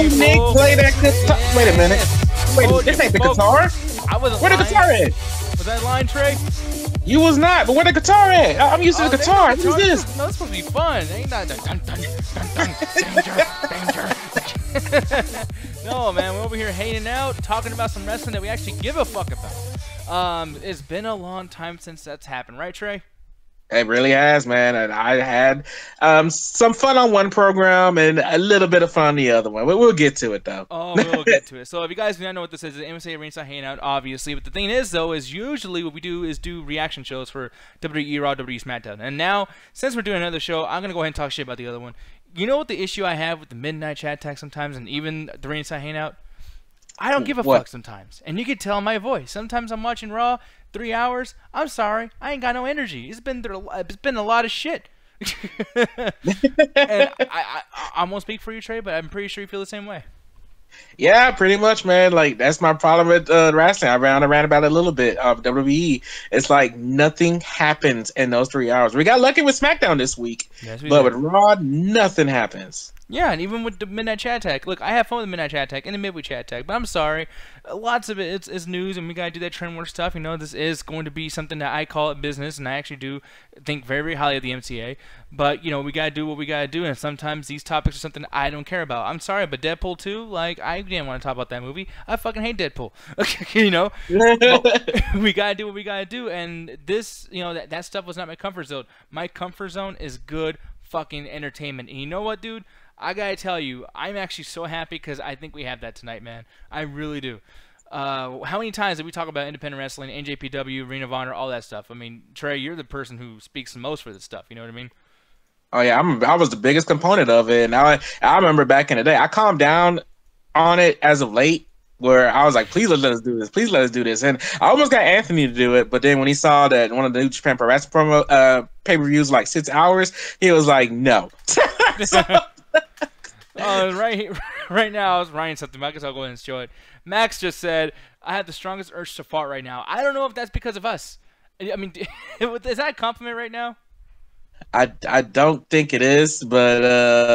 Nick, play that guitar. Wait a minute. Wait, this ain't the guitar. I wasn't. Where the guitar at? Was that line, Trey? You was not, but where the guitar at? I'm used to the guitar. What is this? No, it's supposed to be fun. Ain't not dun dun dun dun danger. No, man, we're over here hanging out, talking about some wrestling that we actually give a fuck about. It's been a long time since that's happened, right, Trey? It really has, man. And I had some fun on one program and a little bit of fun on the other one. We'll get to it, though. Oh, we'll get to it. So if you guys do not know what this is, it's MSA Ringside Hangout, obviously. But the thing is, though, is usually what we do is do reaction shows for WWE Raw, WWE SmackDown. And now, since we're doing another show, I'm going to go ahead and talk shit about the other one. You know what the issue I have with the Midnight Chat Tag sometimes and even the Ringside Hangout? I don't give a fuck sometimes. And you can tell my voice. Sometimes I'm watching Raw, 3 hours. I'm sorry. I ain't got no energy. It's been a lot of shit. And I won't speak for you, Trey, but I'm pretty sure you feel the same way. Yeah, pretty much, man. Like, that's my problem with wrestling. I ran about a little bit of WWE. It's like nothing happens in those 3 hours. We got lucky with SmackDown this week, yes, but with Raw, nothing happens. Yeah, and even with the Midnight Chat Tag. Look, I have fun with the Midnight Chat Tag and the Midweek Chat Tag, but I'm sorry. Lots of it is news, and we got to do that trend war stuff. You know, this is going to be something that I call it business, and I actually do think very, very highly of the MCA. But, you know, we got to do what we got to do, and sometimes these topics are something I don't care about. I'm sorry, but Deadpool 2, like, I didn't want to talk about that movie. I fucking hate Deadpool. You know? We got to do what we got to do, and this, you know, that stuff was not my comfort zone. My comfort zone is good fucking entertainment. And you know what, dude? I gotta tell you, I'm actually so happy because I think we have that tonight, man. I really do. How many times did we talk about independent wrestling, NJPW, Ring of Honor, all that stuff? I mean, Trey, you're the person who speaks the most for this stuff. You know what I mean? Oh yeah, I was the biggest component of it, and I remember back in the day. I calmed down on it as of late, where I was like, please let us do this. Please let us do this. And I almost got Anthony to do it, but then when he saw that one of the New Japan Pro Wrestling promo pay-per-views like 6 hours, he was like, no. Right now, I was writing something, but I guess I'll go ahead and show it. Max just said, I have the strongest urge to fart right now. I don't know if that's because of us. I mean, is that a compliment right now? I don't think it is, but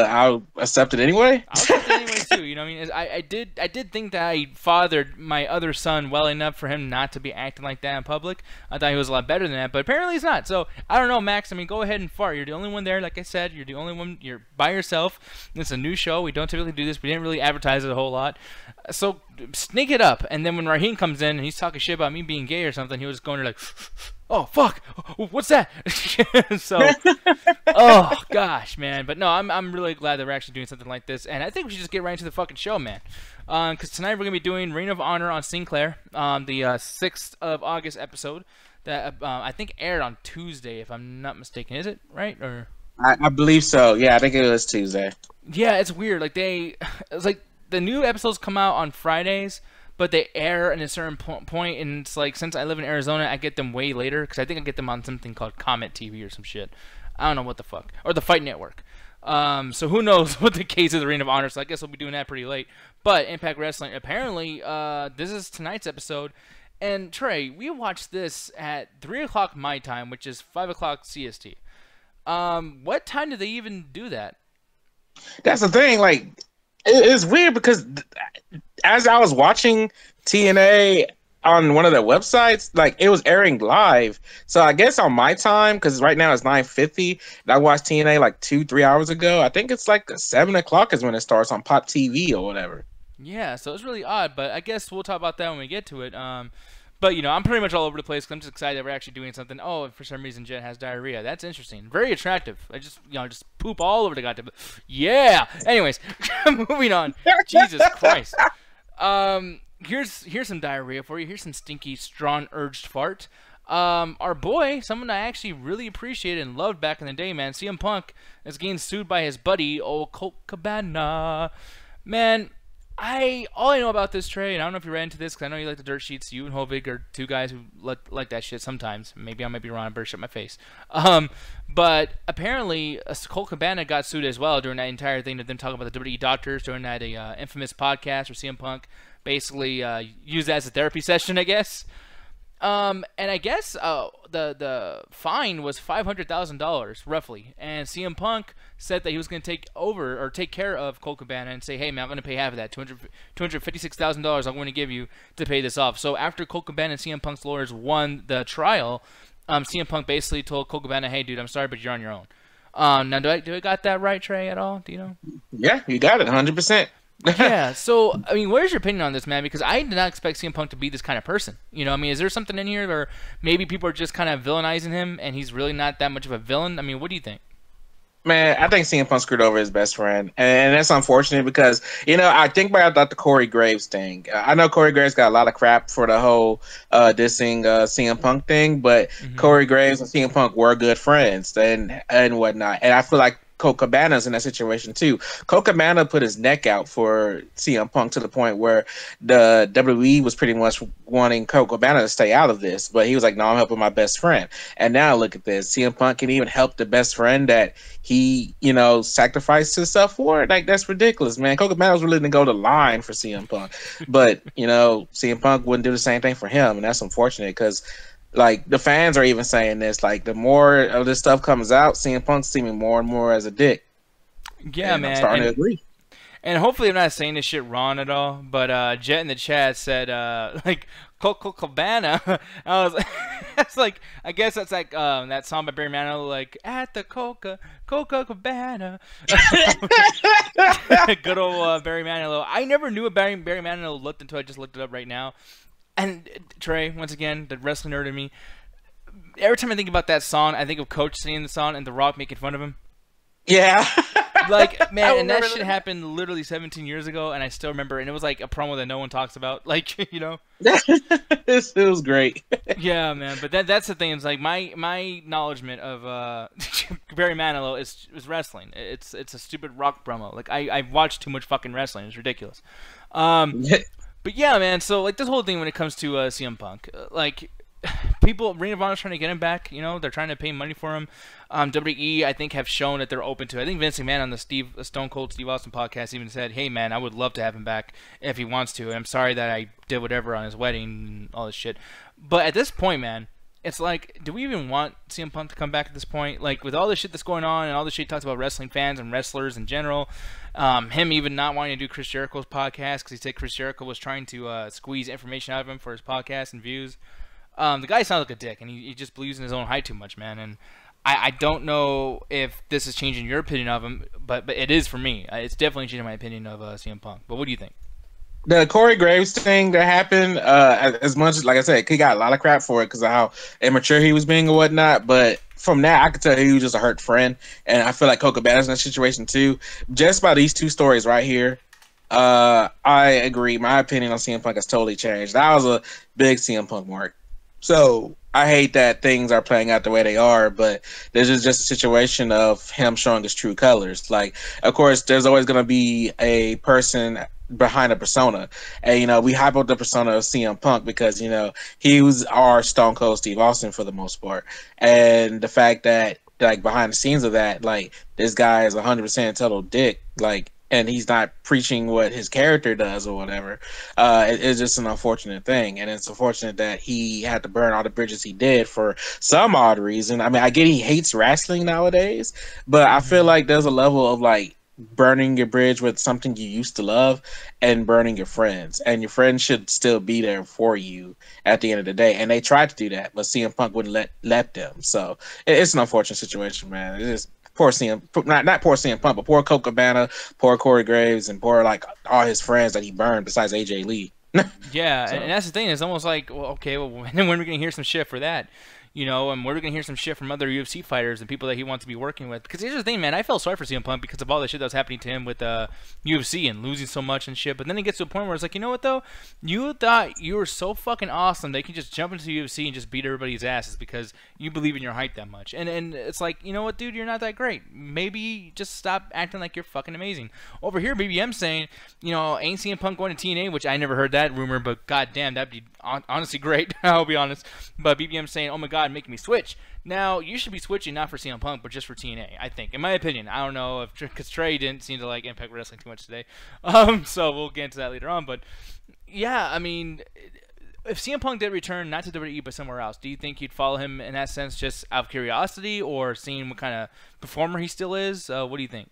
I'll accept it anyway. I'll accept it anyway too. You know what I mean? I did think that I fathered my other son well enough for him not to be acting like that in public. I thought he was a lot better than that, but apparently he's not. So I don't know, Max. I mean, go ahead and fart. You're the only one there. Like I said, you're the only one. You're by yourself. It's a new show. We don't typically do this. We didn't really advertise it a whole lot. So sneak it up. And then when Raheem comes in and he's talking shit about me being gay or something, he was going to like, oh fuck, what's that? So, oh gosh, man. But no, I'm really glad that we're actually doing something like this, and I think we should just get right into the fucking show, man. Because tonight we're gonna be doing Ring of Honor on Sinclair, the 6th of August episode that I think aired on Tuesday, if I'm not mistaken. Is it right? Or I believe so. Yeah, I think it was Tuesday. Yeah, it's weird. Like it's like the new episodes come out on Fridays, but they air at a certain point, and it's like, since I live in Arizona, I get them way later, because I think I get them on something called Comet TV or some shit. I don't know what the fuck. Or the Fight Network. So who knows what the case of the Ring of Honor, so I guess we'll be doing that pretty late. But Impact Wrestling, apparently, this is tonight's episode, and Trey, we watched this at 3 o'clock my time, which is 5 o'clock CST. What time did they even do that? That's the thing, like, it's weird because as I was watching TNA on one of their websites, like, it was airing live. So I guess on my time, because right now it's 9:50, and I watched TNA like 2-3 hours ago. I think it's like 7 o'clock is when it starts on Pop TV or whatever. Yeah, so it's really odd, but I guess we'll talk about that when we get to it. But, you know, I'm pretty much all over the place because I'm just excited that we're actually doing something. Oh, for some reason, Jen has diarrhea. That's interesting. Very attractive. I just, you know, just poop all over the goddamn... Yeah! Anyways, moving on. Jesus Christ. Here's some diarrhea for you. Here's some stinky, strong, urged fart. Our boy, someone I actually really appreciated and loved back in the day, man, CM Punk, is getting sued by his buddy, old Colt Cabana. Man... all I know about this, Trey, and I don't know if you read into this, because I know you like the dirt sheets. You and Hovig are two guys who like that shit sometimes. Maybe I might be wrong. I better shut my face. But apparently, Colt Cabana got sued as well during that entire thing of them talking about the WWE doctors during that infamous podcast where CM Punk basically used that as a therapy session, I guess. And I guess the fine was $500,000 roughly, and CM Punk said that he was going to take over or take care of Colt Cabana and say, hey man, I'm going to pay half of that, $256,000 I'm going to give you to pay this off. So after Colt Cabana and CM Punk's lawyers won the trial, CM Punk basically told Colt Cabana, hey dude, I'm sorry, but you're on your own. Now do I got that right, Trey, at all? Do you know? Yeah, you got it, 100%. Yeah, so, I mean, where's your opinion on this, man? Because I did not expect CM Punk to be this kind of person. You know, I mean, is there something in here where maybe people are just kind of villainizing him and he's really not that much of a villain? I mean, what do you think? Man, I think CM Punk screwed over his best friend, and that's unfortunate because I think about the Corey Graves thing. I know Corey Graves got a lot of crap for the whole dissing CM Punk thing, but Corey Graves and CM Punk were good friends and whatnot, and I feel like Colt Cabana's in that situation too. Colt Cabana put his neck out for CM Punk to the point where the WWE was pretty much wanting Colt Cabana to stay out of this, but he was like, "No, I'm helping my best friend." And now look at this: CM Punk can even help the best friend that he, sacrificed himself for. Like that's ridiculous, man. Colt Cabana was willing to go the line for CM Punk, but CM Punk wouldn't do the same thing for him, and that's unfortunate because. Like the fans are even saying this. Like the more of this stuff comes out, CM Punk's seeming more and more as a dick. Yeah, and man. I'm starting to agree. And hopefully I'm not saying this shit wrong at all. But Jet in the chat said like Colt Cabana. I was like, I guess that's like that song by Barry Manilow, like at the Coca Cabana. Good old Barry Manilow. I never knew what Barry Manilow looked until I just looked it up right now. And Trey, once again, the wrestling nerd in me. Every time I think about that song, I think of Coach singing the song and The Rock making fun of him. Yeah. Like, man, and that shit happened literally 17 years ago, and I still remember. And it was like a promo that no one talks about. Like, it was great. Yeah, man. But that's the thing. It's like my acknowledgement of Barry Manilow is wrestling. It's a stupid Rock promo. Like I watched too much fucking wrestling. It's ridiculous. But yeah, man, so, like, this whole thing when it comes to CM Punk, like, people, Ring of Honor's trying to get him back, they're trying to pay money for him. WWE, I think, have shown that they're open to it. I think Vince McMahon on the Stone Cold Steve Austin podcast even said, hey, man, I would love to have him back if he wants to. And I'm sorry that I did whatever on his wedding and all this shit. But at this point, man, it's like, do we even want CM Punk to come back at this point? Like, with all the shit that's going on and all the shit he talks about wrestling fans and wrestlers in general, him even not wanting to do Chris Jericho's podcast because he said Chris Jericho was trying to squeeze information out of him for his podcast and views. The guy sounds like a dick, and he just believes in his own hype too much, man. And I don't know if this is changing your opinion of him, but it is for me. It's definitely changing my opinion of CM Punk. But what do you think? The Corey Graves thing that happened, as much as, like I said, he got a lot of crap for it because of how immature he was being and whatnot. But from that, I could tell he was just a hurt friend. And I feel like Colt Cabana's in that situation too. Just by these two stories right here, I agree. My opinion on CM Punk has totally changed. That was a big CM Punk mark. So I hate that things are playing out the way they are, but this is just a situation of him showing his true colors. Like, of course, there's always going to be a person behind a persona, and we hype up the persona of CM Punk because he was our Stone Cold Steve Austin for the most part, and the fact that like behind the scenes of that, like this guy is 100% total dick, like, and he's not preaching what his character does or whatever. It's just an unfortunate thing, and it's unfortunate that he had to burn all the bridges he did for some odd reason. I mean, I get he hates wrestling nowadays, but I feel like there's a level of like burning your bridge with something you used to love and burning your friends, and your friends should still be there for you at the end of the day. And they tried to do that, but CM Punk wouldn't let them. So it's an unfortunate situation, man. It is poor CM, not poor CM Punk, but poor Colt Cabana, poor Corey Graves, and poor like all his friends that he burned besides AJ Lee. Yeah, so. And that's the thing. It's almost like, well, okay, well, when are we gonna hear some shit for that? And we're going to hear some shit from other UFC fighters and people that he wants to be working with. Because here's the thing, man. I felt sorry for CM Punk because of all the shit that was happening to him with UFC and losing so much and shit. But then it gets to a point where it's like, you know what, though? You thought you were so fucking awesome that you can just jump into the UFC and just beat everybody's asses because you believe in your hype that much. And it's like, you know what, dude? You're not that great. Maybe just stop acting like you're fucking amazing. Over here, BBM saying, ain't CM Punk going to TNA, which I never heard that rumor, but goddamn, that'd be honestly great. I'll be honest. But BBM saying, oh my god, making me switch. Now, you should be switching not for CM Punk, but just for TNA, I think. In my opinion. I don't know, because Trey didn't seem to like Impact Wrestling too much today. So we'll get into that later on. But, yeah, I mean, if CM Punk did return, not to WWE but somewhere else, do you think you'd follow him in that sense, just out of curiosity, or seeing what kind of performer he still is? What do you think?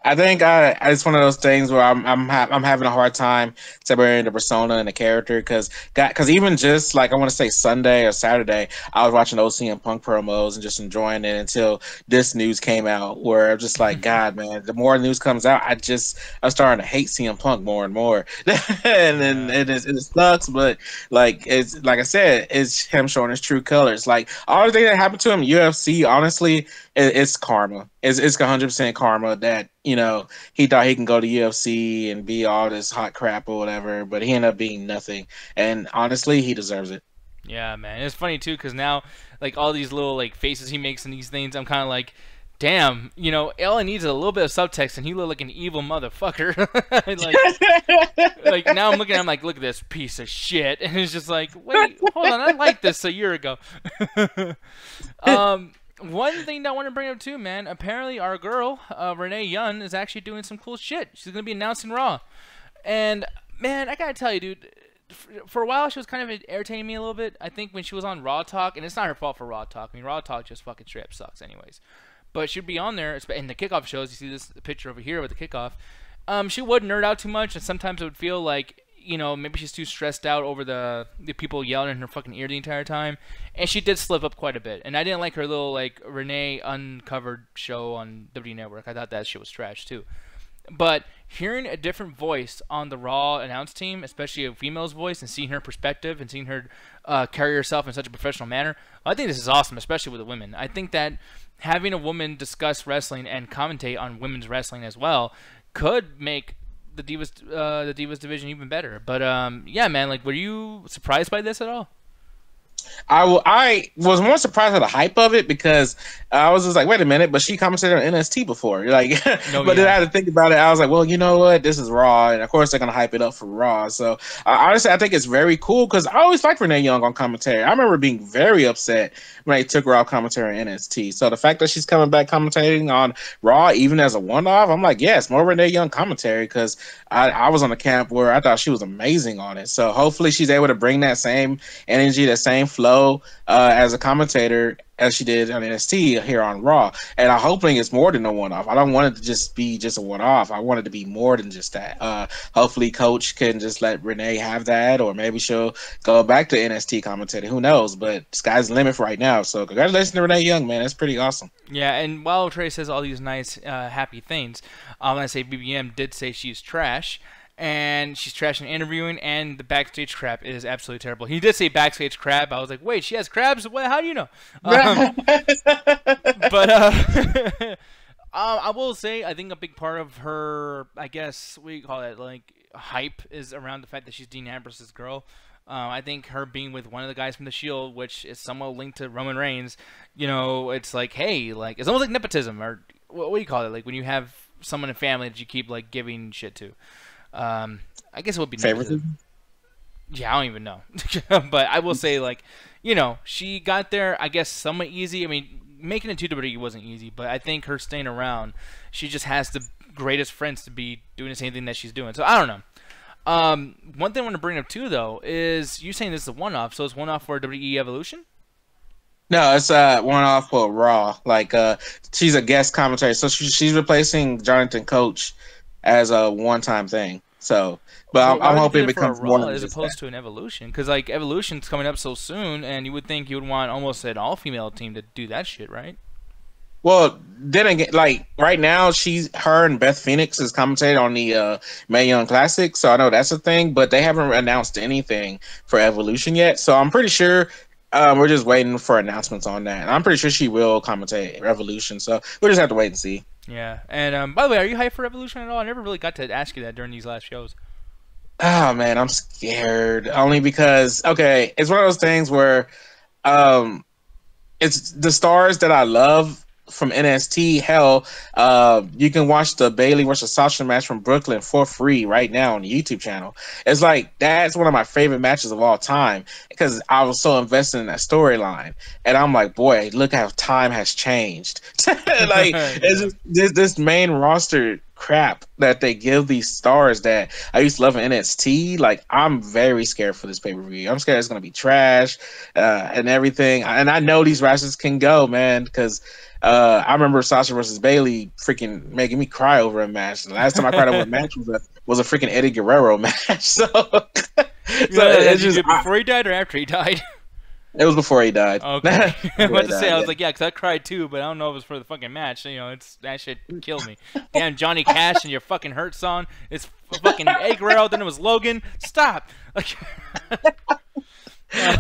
I think it's one of those things where I'm having a hard time separating the persona and the character because even just like I want to say Sunday or Saturday, I was watching those CM Punk promos and just enjoying it until this news came out where I'm just like, God, man, the more news comes out, I'm starting to hate CM Punk more and more, and then Yeah. it sucks, but like it's like I said, it's him showing his true colors. Like all the things that happened to him, UFC, honestly, it's karma. It's 100% karma that he thought he can go to UFC and be all this hot crap or whatever, but he ended up being nothing. And honestly, he deserves it. Yeah, man. It's funny too because now, like all these little like faces he makes and these things, I'm kind of like, damn, all I need is a little bit of subtext, and he looked like an evil motherfucker. like now I'm looking at him like, look at this piece of shit, and it's just like, wait, hold on, I liked this a year ago. One thing that I want to bring up too, man. Apparently, our girl Renee Young is actually doing some cool shit. She's gonna be announcing Raw, and man, I gotta tell you, dude. For a while, she was kind of irritating me a little bit. I think when she was on Raw Talk, and it's not her fault for Raw Talk. I mean, Raw Talk just fucking straight up sucks, anyways. But she'd be on there in the kickoff shows. You see this picture over here with the kickoff. She would nerd out too much, and sometimes it would feel like maybe she's too stressed out over the people yelling in her fucking ear the entire time. And she did slip up quite a bit. And I didn't like her little like Renee Uncovered show on WWE Network. I thought that shit was trash too. But hearing a different voice on the Raw announce team, especially a female's voice, and seeing her perspective and seeing her carry herself in such a professional manner, I think this is awesome, especially with the women. I think that having a woman discuss wrestling and commentate on women's wrestling as well could make the Divas division even better. But yeah, man, like, were you surprised by this at all? I was more surprised at the hype of it because I was just like, wait a minute, but she commented on NXT before. Like, but then I had to think about it. I was like, well, you know what? This is Raw, and of course they're gonna hype it up for Raw. So honestly, I think it's very cool because I always liked Renee Young on commentary. I remember being very upset when they took her off commentary on NXT. So the fact that she's coming back commentating on Raw, even as a one-off, I'm like, yes, more Renee Young commentary because I was on the camp where I thought she was amazing on it. So hopefully she's able to bring that same energy, that same flow as a commentator as she did on NXT here on Raw. And I'm hoping it's more than a one-off. I don't want it to just be just a one-off. I want it to be more than just that. Hopefully Coach can just let Renee have that, or maybe she'll go back to NXT commentating. Who knows? But sky's the limit for right now. So congratulations to Renee Young, man. That's pretty awesome. Yeah, and while Trey says all these nice, happy things, I'm going to say BBM did say she's trash. And she's trash in interviewing, and the backstage crap is absolutely terrible. He did say backstage crap. I was like, wait, she has crabs? Well, how do you know? But I will say, I think a big part of her, I guess, what do you call it, like, hype is around the fact that she's Dean Ambrose's girl. I think her being with one of the guys from The Shield, which is somewhat linked to Roman Reigns, it's like, hey, like, it's almost like nepotism, or what do you call it? Like, when you have someone in family that you keep, like, giving shit to. I guess it would be favoritism. Yeah, I don't even know. But I will say, like, she got there, I guess, somewhat easy. I mean, making it to WWE wasn't easy, but I think her staying around, she just has the greatest friends to be doing the same thing that she's doing. So I don't know. One thing I want to bring up too, though, is you saying this is a one-off. So it's one-off for WWE Evolution? No, it's one-off for Raw. Like, she's a guest commentator, so she's replacing Jonathan Coach as a one-time thing. So, but I'm hoping it becomes more than as opposed to an Evolution, because like Evolution's coming up so soon, and you would think you would want almost an all-female team to do that shit, right? Well, then again, like right now, her and Beth Phoenix is commentating on the Mae Young Classic, so I know that's a thing. But they haven't announced anything for Evolution yet, so I'm pretty sure we're just waiting for announcements on that. And I'm pretty sure she will commentate Revolution, so we'll just have to wait and see. Yeah, and by the way, are you hyped for Evolution at all? I never really got to ask you that during these last shows. Oh man, I'm scared. Only because it's one of those things where it's the stars that I love from NXT. Hell, you can watch the Bailey versus Sasha match from Brooklyn for free right now on the YouTube channel. It's like that's one of my favorite matches of all time because I was so invested in that storyline, and I'm like, boy, look how time has changed. Like it's just, this main roster crap that they give these stars that I used to love in NXT. Like, I'm very scared for this pay-per-view. I'm scared it's gonna be trash and everything. And I know these wrestlers can go, man, because I remember Sasha versus Bailey freaking making me cry over a match. The last time I cried over a match was a freaking Eddie Guerrero match. So, it's just before he died or after he died. It was before he died. Okay. I was about to say, I was like, yeah, because I cried too, but I don't know if it was for the fucking match. You know, that shit killed me. Damn, Johnny Cash and your fucking Hurt song. It's fucking Eddie Guerrero, then it was Logan. Stop.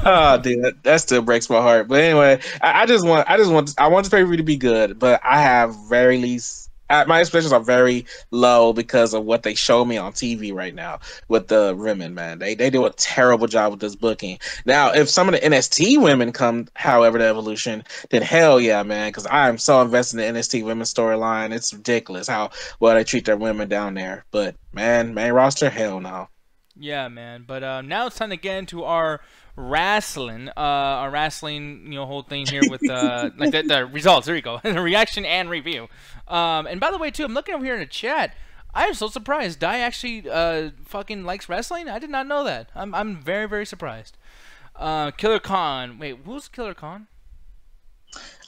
Oh, dude, that still breaks my heart. But anyway, I want this pay-per-view to be good, but I have very least. My expectations are very low because of what they show me on TV right now with the women, man. They do a terrible job with this booking. Now, if some of the NXT women come, however, the Evolution, then hell yeah, man, because I am so invested in the NXT women's storyline. It's ridiculous how well they treat their women down there. But, man, main roster, hell no. Yeah, man. But now it's time to get into our wrestling, whole thing here with like the results. There you go, the reaction and review. And by the way, too, I'm looking over here in the chat. I am so surprised. Di actually fucking likes wrestling. I did not know that. I'm very, very surprised. Killer Khan. Wait, who's Killer Khan?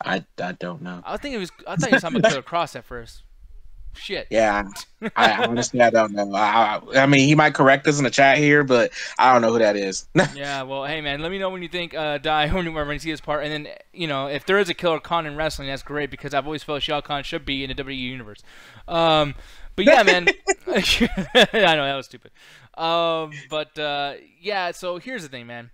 I don't know. I thought you were talking about Killer Cross at first. Shit. Yeah, I honestly I don't know. I mean, he might correct us in the chat here, but I don't know who that is. Yeah, well, hey man, let me know when you think Di when you see his part, and then if there is a Killer Khan in wrestling, that's great because I've always felt Shao Kahn should be in the WWE universe. But yeah, man, I know that was stupid. Yeah, so here's the thing, man.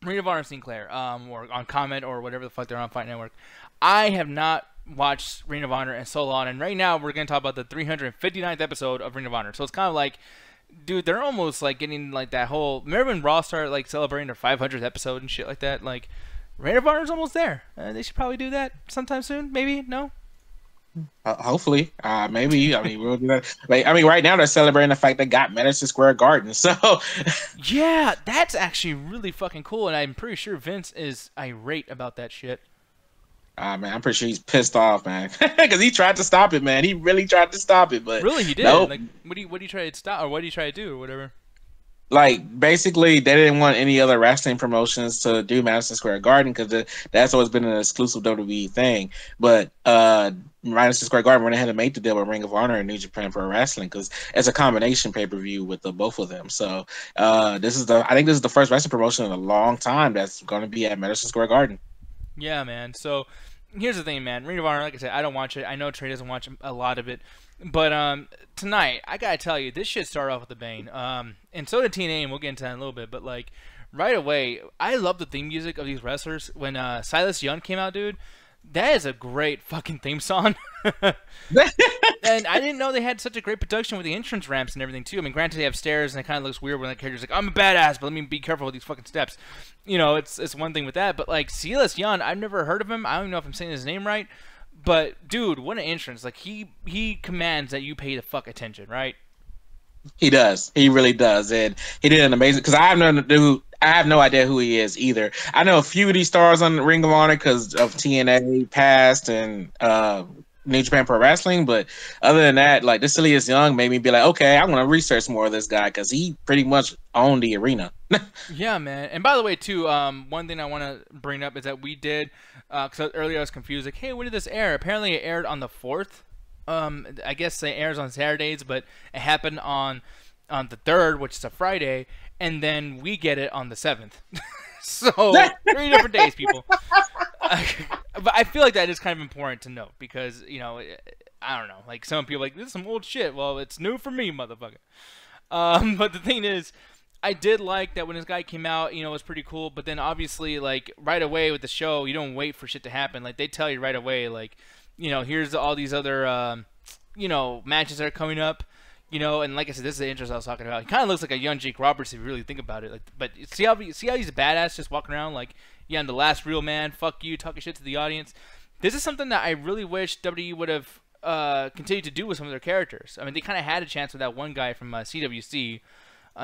Ring of Honor Sinclair, or on Comment or whatever the fuck they're on Fight Network. I have not watched Ring of Honor in so long, and right now we're going to talk about the 359th episode of Ring of Honor. So it's kind of like, dude, they're almost like getting like that whole. Remember when Raw started like celebrating their 500th episode and shit like that? Like, Ring of Honor's almost there. They should probably do that sometime soon. Maybe no. Hopefully, maybe. I mean, we'll do that. Like, I mean, right now they're celebrating the fact they got Madison Square Garden. So yeah, that's actually really fucking cool, and I'm pretty sure Vince is irate about that shit. Man, I'm pretty sure he's pissed off, man, because he tried to stop it, man. He really tried to stop it, but really, he did. Nope. Like, what do you try to stop, or what do you try to do, or whatever? Like, basically, they didn't want any other wrestling promotions to do Madison Square Garden because that's always been an exclusive WWE thing. But Madison Square Garden went ahead and made the deal with Ring of Honor and New Japan Pro Wrestling because it's a combination pay-per-view with the both of them. So I think this is the first wrestling promotion in a long time that's going to be at Madison Square Garden. Yeah, man. So here's the thing, man. Ring of Honor, like I said, I don't watch it. I know Trey doesn't watch a lot of it. But tonight, I gotta tell you, this shit started off with a bang. And so did TNA, and we'll get into that in a little bit. But like right away, I love the theme music of these wrestlers. When Silas Young came out, dude, that is a great fucking theme song. And I didn't know they had such a great production with the entrance ramps and everything too. I mean, granted they have stairs, and it kind of looks weird when that character's like, "I'm a badass, but let me be careful with these fucking steps." It's one thing with that. But like Silas Young, I've never heard of him. I don't even know if I'm saying his name right. But dude, what an entrance! Like he commands that you pay the fuck attention, right? He does. He really does, and he did an amazing. Because I have no idea who he is either. I know a few of these stars on Ring of Honor because of TNA past and New Japan Pro Wrestling, but other than that, like this Silas Young made me be like, okay, I'm gonna research more of this guy because he pretty much owned the arena. Yeah, man. And by the way, too, one thing I want to bring up is that we did. Because earlier I was confused, like, hey, when did this air? Apparently it aired on the 4th. I guess it airs on Saturdays, but it happened on the 3rd, which is a Friday, and then we get it on the 7th. So 3 different days, people. But I feel like that is kind of important to note because I don't know, like some people are like, this is some old shit. Well, it's new for me, motherfucker. But the thing is, I did like that when this guy came out, it was pretty cool. But then obviously, like right away with the show, you don't wait for shit to happen. Like they tell you right away, like, here's all these other, matches that are coming up. And like I said, this is the interest I was talking about. He kind of looks like a young Jake Roberts if you really think about it. Like, but see how he's a badass just walking around like, yeah, I'm the last real man. Fuck you, talking shit to the audience. This is something that I really wish WWE would have continued to do with some of their characters. I mean, they kind of had a chance with that one guy from CWC.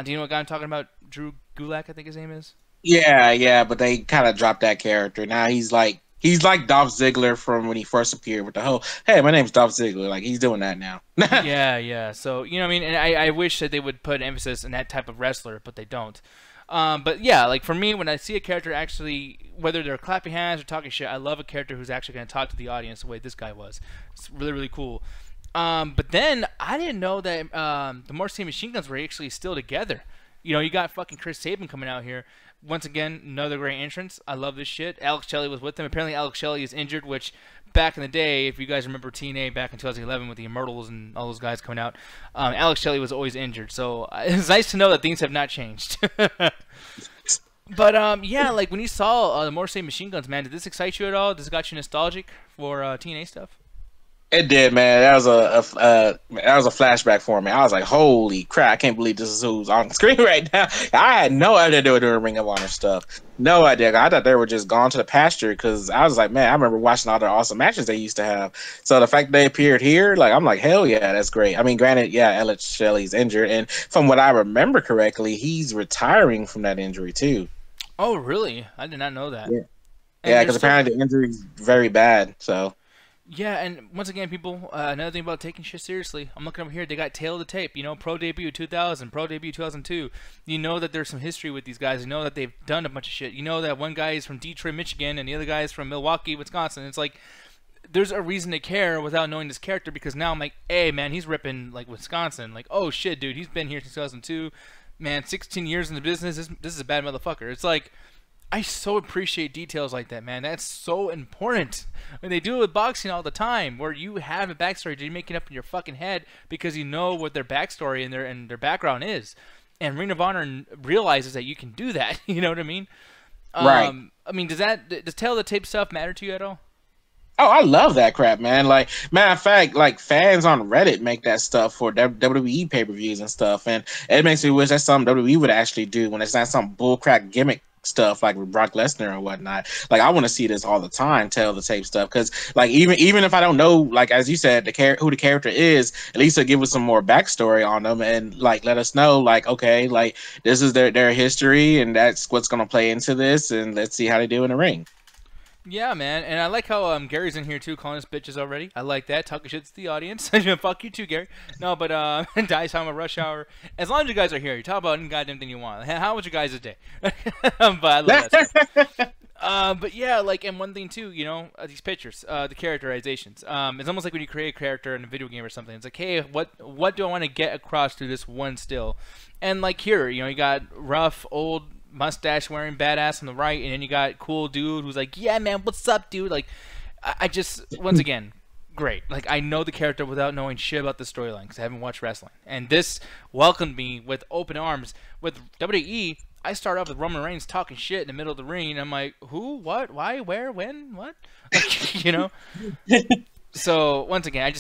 Do you know what guy I'm talking about? Drew Gulak, I think his name is. Yeah, but they kind of dropped that character. Now he's like He's like Dolph Ziggler from when he first appeared with the whole, "Hey, my name's Dolph Ziggler." Like he's doing that now. Yeah, yeah. So you know, what I mean, and I wish that they would put emphasis on that type of wrestler, but they don't. But yeah, like for me, when I see a character actually, whether they're clapping hands or talking shit, I love a character who's actually going to talk to the audience the way this guy was. It's really, really cool. But then I didn't know that the Morrissey Machine Guns were actually still together. You know, you got fucking Chris Sabin coming out here. Once again, another great entrance. I love this shit. Alex Shelley was with them. Apparently, Alex Shelley is injured, which back in the day, if you guys remember TNA back in 2011 with the Immortals and all those guys coming out, Alex Shelley was always injured. So it's nice to know that things have not changed. But yeah, like when you saw the Morrissey Machine Guns, man, did this excite you at all? Does it got you nostalgic for TNA stuff? It did, man. That was a flashback for me. I was like, "Holy crap! I can't believe this is who's on screen right now." I had no idea they were doing Ring of Honor stuff. No idea. I thought they were just gone to the pasture because I was like, "Man, I remember watching all the awesome matches they used to have." So the fact they appeared here, like, I'm like, "Hell yeah, that's great." I mean, granted, yeah, Alex Shelley's injured, and from what I remember correctly, he's retiring from that injury too. Oh, really? I did not know that. Yeah, yeah, because apparently the injury is very bad. So. Yeah, and once again, people, another thing about taking shit seriously. I'm looking over here. They got tail of the tape. You know, Pro Debut 2000, Pro Debut 2002. You know that there's some history with these guys. You know that they've done a bunch of shit. You know that one guy is from Detroit, Michigan, and the other guy is from Milwaukee, Wisconsin. It's like there's a reason to care without knowing this character because now I'm like, hey, man, he's ripping, like, Wisconsin. Like, oh, shit, dude, he's been here since 2002. Man, 16 years in the business. This is a bad motherfucker. It's like, I so appreciate details like that, man. That's so important. When they do it with boxing all the time, where you have a backstory, you make it up in your fucking head because you know what their backstory and their background is. And Ring of Honor realizes that you can do that. You know what I mean? Right. I mean, does tail of the tape stuff matter to you at all? Oh, I love that crap, man. Like, matter of fact, like fans on Reddit make that stuff for WWE pay-per-views and stuff, and it makes me wish that's something WWE would actually do when it's not some bullcrap gimmick stuff like with Brock Lesnar or whatnot. Like, I want to see this all the time, tell the tape stuff, because like even if I don't know, like as you said, who the character is, at least they'll give us some more backstory on them and like let us know, like, okay, like this is their history and that's what's gonna play into this, and let's see how they do in the ring. Yeah, man, and I like how Gary's in here too, calling us bitches already. I like that, talking shit to the audience. Fuck you too, Gary. No, but Dice Time of Rush Hour. As long as you guys are here, you talk about any goddamn thing you want. How was your guys' day? But I love that stuff. But yeah, like, and one thing too, you know, these pictures, the characterizations. It's almost like when you create a character in a video game or something. It's like, hey, what do I want to get across through this one still? And like here, you know, you got rough, old, mustache wearing badass on the right, and then you got cool dude who's like, yeah, man, what's up, dude? Like, I just, once again, great. Like, I know the character without knowing shit about the storyline because I haven't watched wrestling. And this welcomed me with open arms. With WWE, I start off with Roman Reigns talking shit in the middle of the ring, and I'm like, who, what, why, where, when, what? Like, you know? So, once again,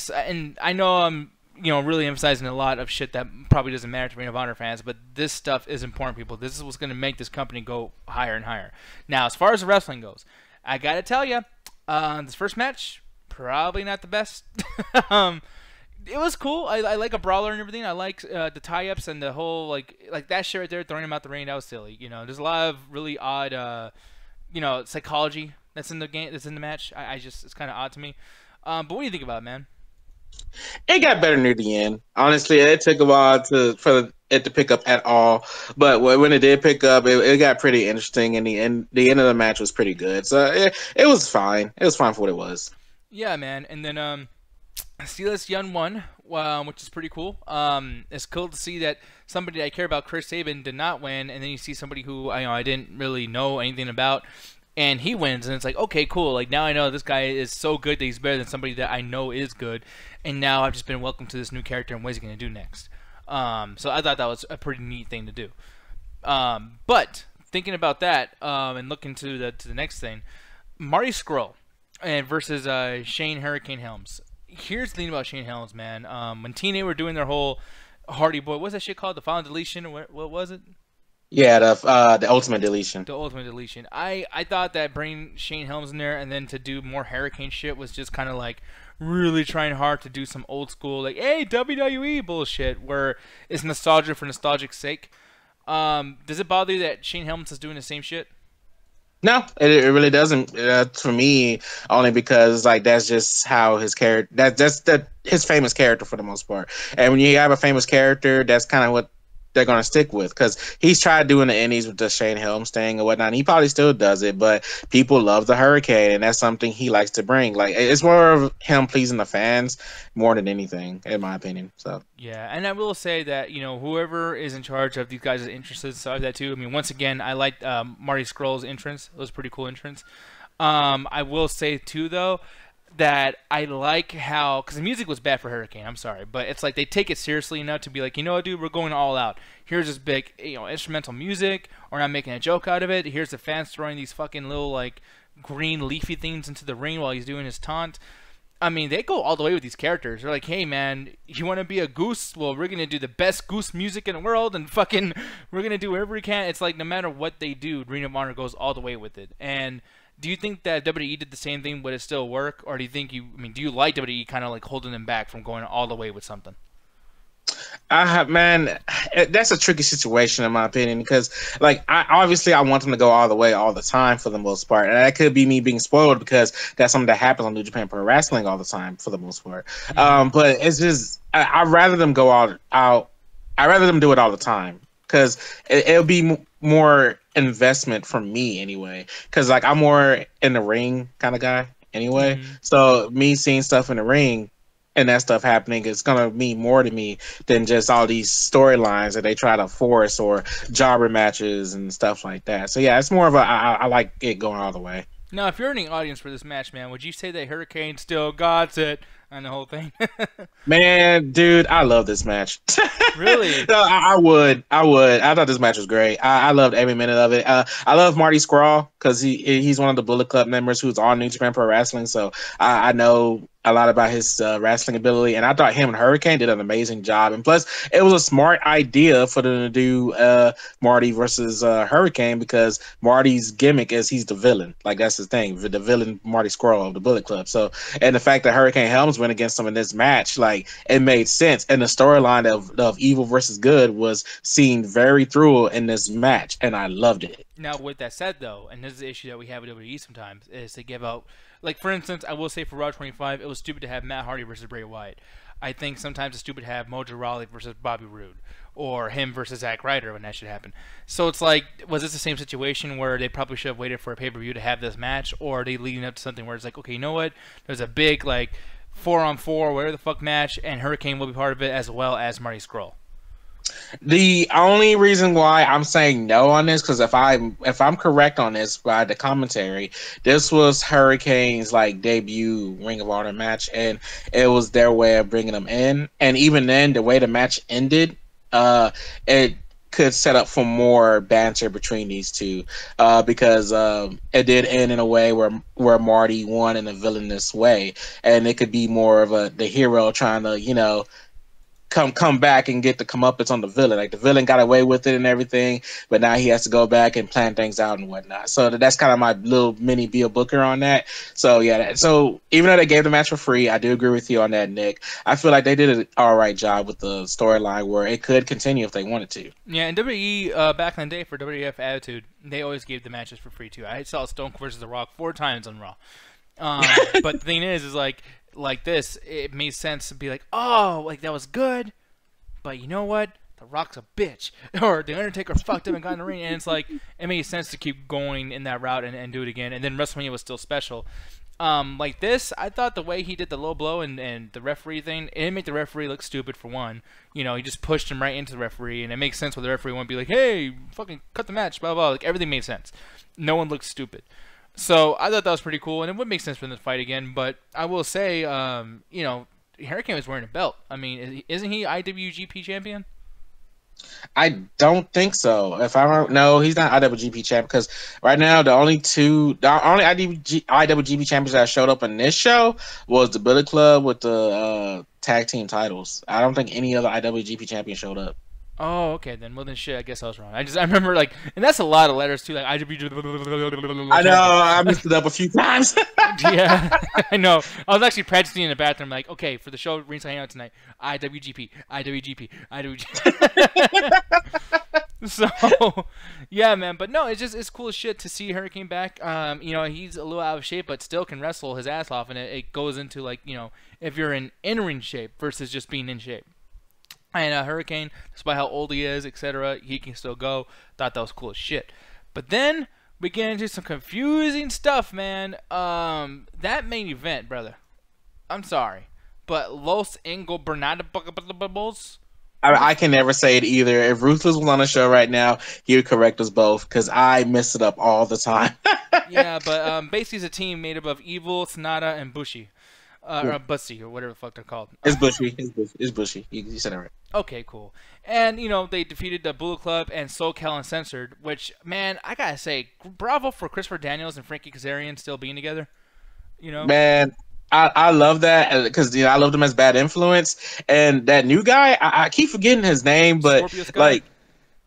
I know I'm, you know, really emphasizing a lot of shit that probably doesn't matter to Ring of Honor fans, but this stuff is important, people. This is what's going to make this company go higher and higher. Now, as far as the wrestling goes, I got to tell you, this first match, probably not the best. It was cool. I like a brawler and everything. I like the tie-ups and the whole, like that shit right there, throwing him out the ring. That was silly. You know, there's a lot of really odd, you know, psychology that's in the game, that's in the match. I just, it's kind of odd to me. But what do you think about it, man? It got better near the end. Honestly, it took a while for it to pick up at all, but when it did pick up, it got pretty interesting, and the end of the match was pretty good. So it was fine. It was fine for what it was. Yeah, man. And then Silas Young won, which is pretty cool. It's cool to see that somebody I care about, Chris Sabin, did not win, and then you see somebody who I didn't really know anything about, and he wins, and it's like, okay, cool. Like, now I know this guy is so good that he's better than somebody that I know is good, and now I've just been welcomed to this new character and what he's going to do next. So I thought that was a pretty neat thing to do. But thinking about that and looking to the next thing, Marty Scurll and versus Shane Hurricane Helms. Here's the thing about Shane Helms, man. When TNA were doing their whole Hardy Boy, what's that shit called? The Final Deletion? Or what was it? Yeah, the Ultimate Deletion. The Ultimate Deletion. I thought that bringing Shane Helms in there and then to do more Hurricane shit was just kind of like really trying hard to do some old school, like, hey, WWE bullshit, where it's nostalgia for nostalgic's sake. Does it bother you that Shane Helms is doing the same shit? No, it really doesn't. For me, only because like that's just how his character. That's his famous character for the most part. And when you have a famous character, that's kind of what they're gonna stick with. Because he's tried doing the indies with the Shane Helms thing and whatnot. And he probably still does it, but people love the Hurricane, and that's something he likes to bring. Like it's more of him pleasing the fans more than anything, in my opinion. So. Yeah, and I will say that whoever is in charge of these guys' entrances, so I have that too. I mean, once again, I liked Marty Scurll's entrance; it was a pretty cool entrance. I will say too, though, that I like how because the music was bad for Hurricane. I'm sorry, but it's like they take it seriously enough to be like, what, dude, we're going all out. Here's this big, instrumental music. We're not making a joke out of it. Here's the fans throwing these fucking little like green leafy things into the ring while he's doing his taunt. I mean, they go all the way with these characters. They're like, hey, man, you want to be a goose? Well, we're going to do the best goose music in the world, and fucking we're going to do whatever we can. It's like no matter what they do, Ring of Honor goes all the way with it. And do you think that WWE did the same thing, but it still work? Or do you think do you like WWE kind of like holding them back from going all the way with something? Man, that's a tricky situation in my opinion because, like, I want them to go all the way all the time for the most part, and that could be me being spoiled because that's something that happens on New Japan Pro Wrestling all the time for the most part. But it's just I'd rather them go all out. I'd rather them do it all the time because it'll be more investment from me anyway. Because like I'm more in the ring kind of guy anyway, so me seeing stuff in the ring and that stuff happening is gonna mean more to me than just all these storylines that they try to force or jobber matches and stuff like that. So yeah, it's more of I like it going all the way. Now, if you're in the audience for this match, man, would you say that Hurricane still got it on the whole thing? Man, dude, I love this match. Really? No, I would. I thought this match was great. I loved every minute of it. I love Marty Scurll because he's one of the Bullet Club members who's on New Japan Pro Wrestling. So I know a lot about his wrestling ability, and I thought him and Hurricane did an amazing job. And plus, it was a smart idea for them to do Marty versus Hurricane because Marty's gimmick is he's the villain. Like that's his thing, the villain Marty Scurll of the Bullet Club. So, and the fact that Hurricane Helms went against him in this match, like it made sense. And the storyline of evil versus good was seen very through in this match, and I loved it. Now, with that said, though, and this is the issue that we have with WWE sometimes, is they give out. Like, for instance, I will say for Raw 25, it was stupid to have Matt Hardy versus Bray Wyatt. I think sometimes it's stupid to have Mojo Rawley versus Bobby Roode, or him versus Zack Ryder when that should happen. So it's like, was this the same situation where they probably should have waited for a pay-per-view to have this match, or are they leading up to something where it's like, okay, you know what? There's a big, like, 4-on-4, whatever the fuck match, and Hurricane will be part of it as well as Marty Scurll. The only reason why I'm saying no on this, because if I'm correct on this by the commentary, this was Hurricane's like debut Ring of Honor match, and it was their way of bringing them in. And even then, the way the match ended, it could set up for more banter between these two, because it did end in a way where Marty won in a villainous way, and it could be more of the hero trying to come back and get the comeuppance on the villain. Like the villain got away with it and everything, but now he has to go back and plan things out and whatnot. So that's kind of my little mini Bill Booker on that. So yeah, so even though they gave the match for free, I do agree with you on that, Nick. I feel like they did an all right job with the storyline where it could continue if they wanted to. Yeah, and WWE back in the day for WWF Attitude, they always gave the matches for free too. I saw Stone Cold versus The Rock 4 times on Raw. But the thing is like this, it made sense to be like, oh, like that was good, but you know what? The Rock's a bitch, or the Undertaker fucked up and got in the ring, and it's like it made sense to keep going in that route and do it again. And then WrestleMania was still special. Like this, I thought the way he did the low blow and the referee thing, it didn't make the referee look stupid for one. He just pushed him right into the referee, and it makes sense where the referee won't be like, hey, fucking cut the match, blah blah. Like everything made sense. No one looked stupid. So I thought that was pretty cool, and it would make sense for them to fight again. But I will say, Hurricane was wearing a belt. I mean, isn't he IWGP champion? I don't think so. If I don't know, he's not IWGP champ because right now the only IWGP champions that showed up in this show was the Bullet Club with the tag team titles. I don't think any other IWGP champion showed up. Oh, okay then. Well then, shit. I guess I was wrong. I remember like, and that's a lot of letters too. Like IWGP. I know. I messed it up a few times. Yeah, I know. I was actually practicing in the bathroom. Like, okay, for the show Ringside Hangout tonight, IWGP. So, yeah, man. But no, it's cool as shit to see Hurricane back. He's a little out of shape, but still can wrestle his ass off, and it goes into like if you're in ring shape versus just being in shape. And Hurricane, despite how old he is, etc., he can still go. Thought that was cool as shit. But then we get into some confusing stuff, man. That main event, brother. I'm sorry, but Los Ingobernables. I can never say it either. If Ruthless was on the show right now, he would correct us both because I mess it up all the time. Yeah, but basically it's a team made up of Evil, Sonata, and Bushi. Or Bussy, or whatever the fuck they're called. It's Bushy. It's Bushy. You said it right. Okay, cool. And, they defeated the Bullet Club and SoCal Uncensored, which, man, I gotta say, bravo for Christopher Daniels and Frankie Kazarian still being together. Man, I love that because I love them as Bad Influence. And that new guy, I keep forgetting his name, but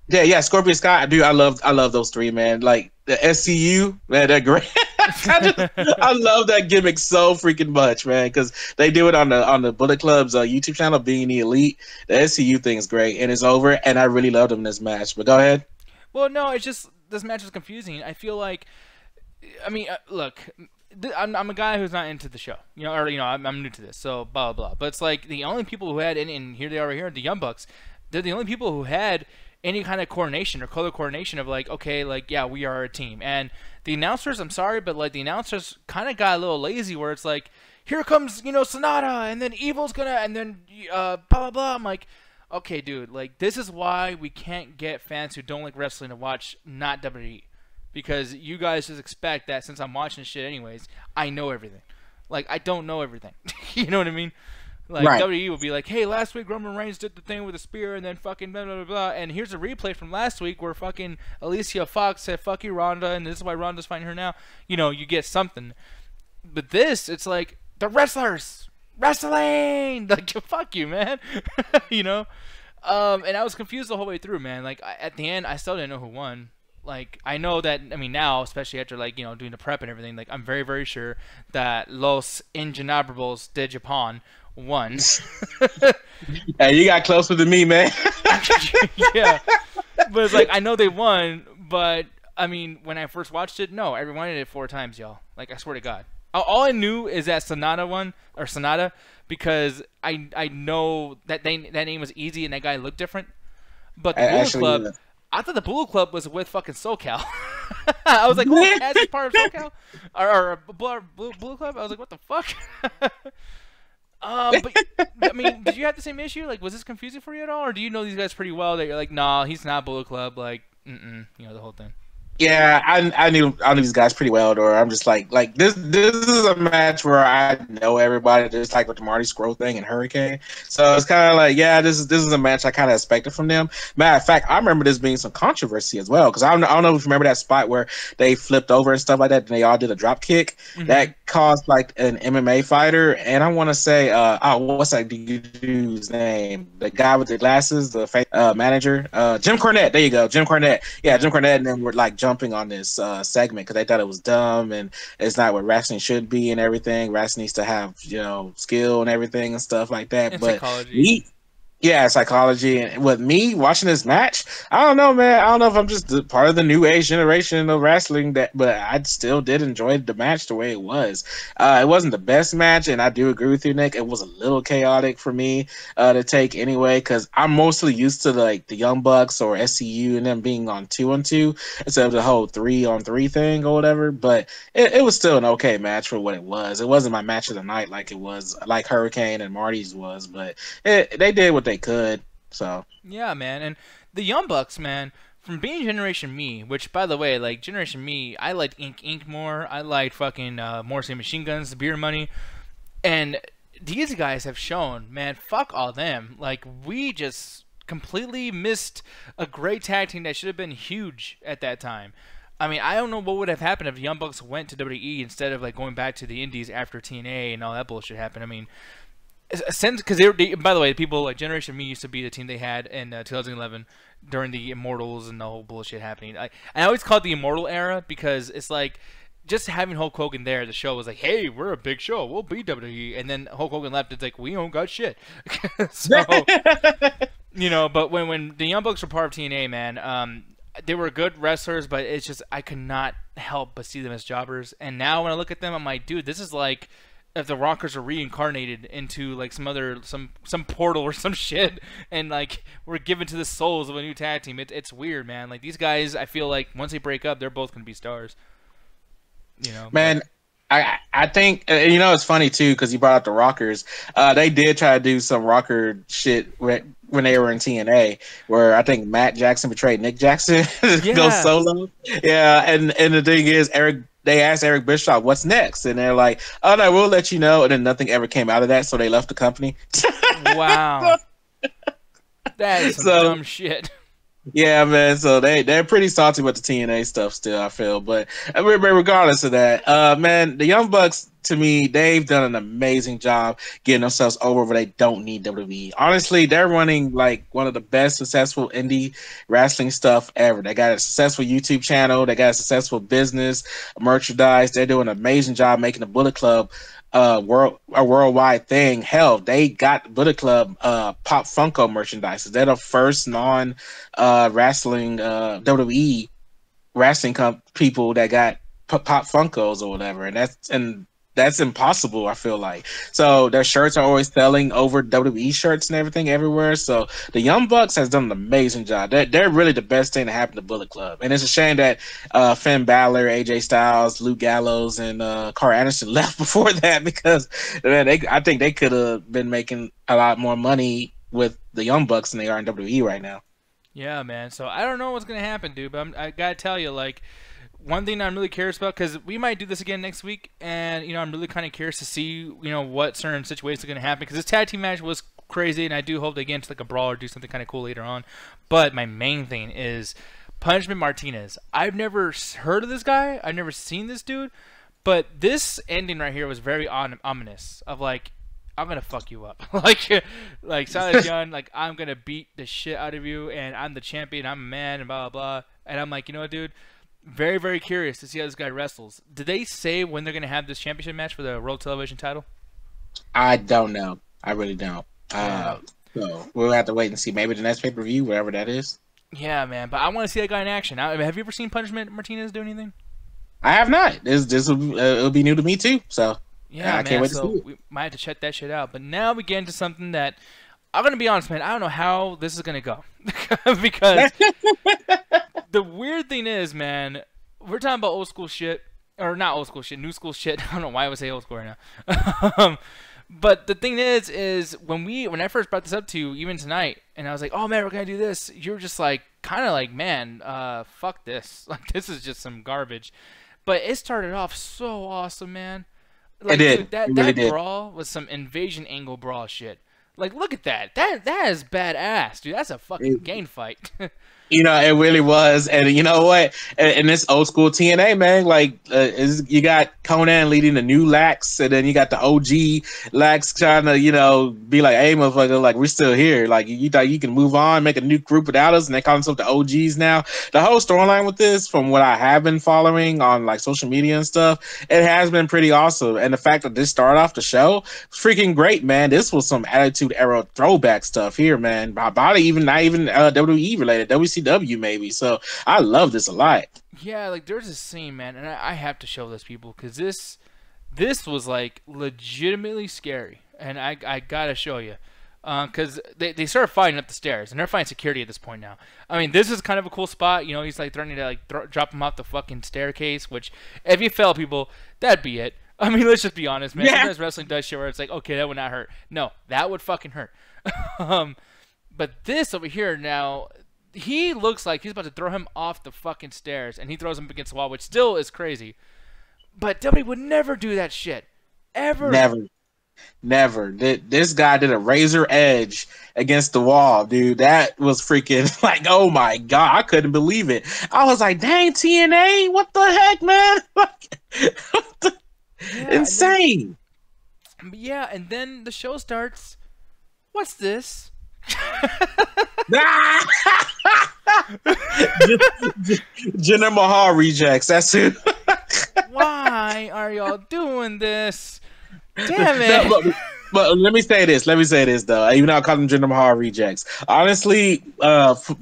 yeah, Scorpio Sky. I love those three, man. Like the SCU, man, they're great. I love that gimmick so freaking much, man, because they do it on the Bullet Club's YouTube channel, Being the Elite. The SCU thing is great, and it's over, and I really loved them in this match. But go ahead. Well, no, it's just this match was confusing. I feel like, look, I'm a guy who's not into the show, I'm new to this, so blah blah blah. But it's like the only people who had, and here they are right here, the Young Bucks. They're the only people who had any kind of coordination or color coordination of like, okay, like, yeah, we are a team. And the announcers, I'm sorry, but like the announcers kind of got a little lazy where it's like, here comes, Sonata, and then Evil's gonna, and then blah blah blah. I'm like, okay, dude, like this is why we can't get fans who don't like wrestling to watch not WWE, because you guys just expect that since I'm watching shit anyways, I know everything. Like I don't know everything. You know what I mean? Like, right. WWE will be like, hey, last week Roman Reigns did the thing with a spear and then fucking blah, blah, blah, blah. And here's a replay from last week where fucking Alicia Fox said, fuck you, Ronda, and this is why Ronda's fighting her now. You get something. But this, it's like, the wrestlers! Wrestling! Like, fuck you, man. And I was confused the whole way through, man. Like, at the end, I still didn't know who won. Like, I know that, now, especially after, like, doing the prep and everything, like, I'm very, very sure that Los Ingobernables de Japan won. Hey, you got closer than me, man. Yeah. But it's like, I know they won, but, when I first watched it, no, I rewinded it 4 times, y'all. Like, I swear to God. All I knew is that Sonata, because I know that name was easy and that guy looked different. But the Bullet Club, yeah. I thought the Bullet Club was with fucking SoCal. I was like, oh, as is part of SoCal? Or Bullet Club? I was like, what the fuck? But did you have the same issue? Like, was this confusing for you at all, or do you know these guys pretty well that you're like, nah, he's not Bullet Club, like, the whole thing? Yeah, I knew these guys pretty well, or I'm just like this is a match where I know everybody, just like with the Marty Scurll thing and Hurricane. So it's kind of like, yeah, this is a match I kind of expected from them. Matter of fact, I remember this being some controversy as well, because I don't know if you remember that spot where they flipped over and stuff like that, and they all did a drop kick. Mm-hmm. That caused like an MMA fighter, and I want to say, what's that dude's name? The guy with the glasses, the manager, Jim Cornette. There you go, Jim Cornette. Yeah, Jim Cornette, and then we're like jumping on this segment because they thought it was dumb and it's not what wrestling should be and everything. Wrestling needs to have skill and everything and stuff like that. And but psychology. Psychology. And with me watching this match, I don't know, man. I don't know if I'm just part of the new age generation of wrestling, but I still did enjoy the match the way it was. It wasn't the best match, and I do agree with you, Nick. It was a little chaotic for me to take anyway, because I'm mostly used to like the Young Bucks or SCU and them being on 2-on-2 instead of the whole 3-on-3 thing or whatever. But it was still an okay match for what it was. It wasn't my match of the night like it was, like Hurricane and Marty's was, but they did what they could. So yeah, man. And the Young Bucks, man, from being Generation Me, which by the way, like Generation Me, I liked Inc. more. I liked fucking Morrissey Machine Guns, the Beer Money, and these guys have shown, man, fuck all them. Like, we just completely missed a great tag team that should have been huge at that time. I don't know what would have happened if the Young Bucks went to WWE instead of like going back to the Indies after TNA and all that bullshit happened. Because they, by the way, people like Generation Me used to be the team they had in 2011 during the Immortals and the whole bullshit happening. I always call it the Immortal era because it's like just having Hulk Hogan there. The show was like, hey, we're a big show, we'll be WWE, and then Hulk Hogan left. It's like, we don't got shit. So You know, but when the Young Bucks were part of TNA, man, they were good wrestlers, but it's just I could not help but see them as jobbers. And now when I look at them, I'm like, dude, this is like if the Rockers are reincarnated into like some portal or some shit, and like we're given to the souls of a new tag team. It's weird, man. Like these guys, I feel like once they break up, they're both gonna be stars. You know, Man, I think it's funny too because you brought up the Rockers. They did try to do some rocker shit when they were in TNA, where I think Matt Jackson betrayed Nick Jackson to go solo. Yeah, and the thing is, they asked Eric Bischoff, "What's next?" And they're like, "Oh no, we'll let you know." And then nothing ever came out of that, so they left the company. Wow, that is some dumb shit. Yeah, man. So they're pretty salty with the TNA stuff still, I feel. But regardless of that, man, the Young Bucks, to me, they've done an amazing job getting themselves over where they don't need WWE. Honestly, they're running like one of the best successful indie wrestling stuff ever. They got a successful YouTube channel. They got a successful business, merchandise. They're doing an amazing job making the Bullet Club a worldwide thing. Hell, they got Bullet Club Pop Funko merchandise. They're the first non wrestling WWE wrestling people that got Pop Funkos or whatever, and that's impossible, I feel like. So their shirts are always selling over WWE shirts and everything everywhere. So the Young Bucks has done an amazing job. They're really the best thing to happen to Bullet Club. And it's a shame that Finn Balor, AJ Styles, Luke Gallows, and Carl Anderson left before that because man, I think they could have been making a lot more money with the Young Bucks than they are in WWE right now. Yeah, man. So I don't know what's going to happen, dude, but I got to tell you, like, one thing I'm really curious about, because we might do this again next week, and, I'm really kind of curious to see, what certain situations are going to happen, because this tag team match was crazy, and I do hope they get into, like, a brawl or do something kind of cool later on. But my main thing is Punishment Martinez. I've never heard of this guy. I've never seen this dude, but this ending right here was very ominous of, like, I'm going to fuck you up. like Silas Young, like, I'm going to beat the shit out of you, and I'm the champion, I'm a man, and blah, blah, blah. And I'm like, you know what, dude? Very, very curious to see how this guy wrestles. Did they say when they're going to have this championship match for the World Television title? I don't know. I really don't. So we'll have to wait and see. Maybe the next pay-per-view, whatever that is. Yeah, man. But I want to see that guy in action. Now, have you ever seen Punishment Martinez do anything? I have not. This will it'll be new to me too. So yeah, I can't wait to see it. We might have to check that shit out. But now we get into something that I'm gonna be honest, man. I don't know how this is gonna go because the weird thing is, man, we're talking about old school shit, or not old school shit, new school shit. I don't know why I would say old school right now. But the thing is when I first brought this up to you, even tonight, and I was like, oh man, we're gonna do this. You're just like, kind of like, man, fuck this. Like this is just some garbage. But it started off so awesome, man. Like, it did. Dude, that really brawl was some invasion angle brawl shit. Like, look at that. That is badass, dude. That's a fucking game fight. It really was. And you know what? In this old school TNA, man, like, you got Conan leading the new Lax, and then you got the OG Lax trying to, be like, hey, motherfucker, like, we're still here. Like, you thought you can move on, make a new group without us, and they call themselves the OGs now. The whole storyline with this, from what I have been following on, like, social media and stuff, it has been pretty awesome. And the fact that this started off the show, freaking great, man. This was some Attitude Era throwback stuff here, man. Not even WWE related, WCW maybe. So I love this a lot. Yeah, like there's a scene, man, and I have to show this people because this was like legitimately scary, and I gotta show you because they started fighting up the stairs, and they're fighting security at this point now. I mean, this is kind of a cool spot. He's like threatening to like drop him off the fucking staircase, which if you fell, people, that'd be it. I mean, let's just be honest, man. Yeah. Sometimes wrestling does shit where it's like, okay, that would not hurt. No, that would fucking hurt. But this over here now, he looks like he's about to throw him off the fucking stairs, and he throws him against the wall, which still is crazy. But WWE would never do that shit. Ever. Never. This guy did a razor edge against the wall, dude. That was freaking like, oh my God. I couldn't believe it. I was like, dang, TNA? What the heck, man? Yeah, insane. And then the show starts. What's this? Jinder Mahal rejects. That's who. Why are y'all doing this? Damn it! But let me say this. Let me say this though. Even though I call them Jinder Mahal rejects, honestly,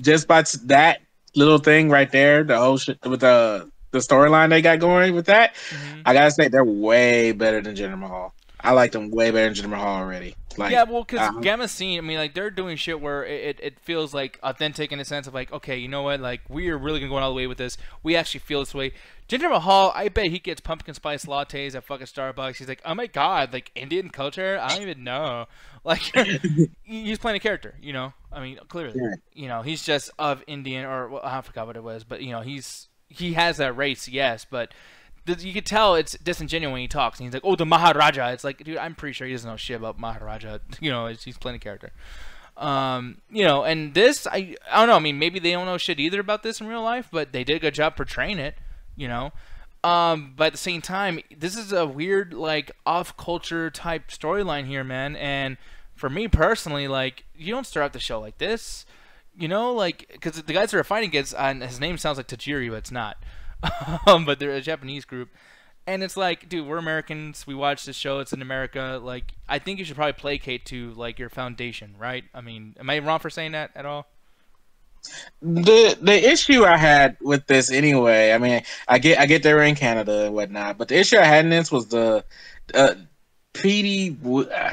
just by that little thing right there, the whole shit with the storyline they got going with that, Hmm. I gotta say they're way better than Jinder Mahal. I like them way better than Jinder Mahal already. Yeah, Like, well, because Gamma Scene, I mean, like, they're doing shit where it feels, like, authentic in a sense of, like, okay, you know what, like, we are really going to go all the way with this. We actually feel this way. Jinder Mahal, I bet he gets pumpkin spice lattes at fucking Starbucks. He's like, oh my god, like, Indian culture? I don't even know. Like, he's playing a character, you know? I mean, clearly. yeah. You know, he's just of Indian, or, well, I forgot what it was, but, you know, he has that race, yes, but you could tell it's disingenuous when he talks. And he's like, "Oh, the Maharaja." It's like, dude, I'm pretty sure he doesn't know shit about Maharaja. You know, he's playing a character. You know, and this, I don't know. I mean, maybe they don't know shit either about this in real life, but they did a good job portraying it. You know, but at the same time, this is a weird, like, off-culture type storyline here, man. And for me personally, like, you don't start off the show like this. You know, like, because the guys that are fighting against, and his name sounds like Tajiri, but it's not. But they're a Japanese group, and it's like, dude, we're Americans. We watch this show. It's in America. Like, I think you should probably placate to, like, your foundation, right? I mean, am I wrong for saying that at all? The issue I had with this anyway, I mean, I get they were in Canada and whatnot, but the issue I had in this was the uh,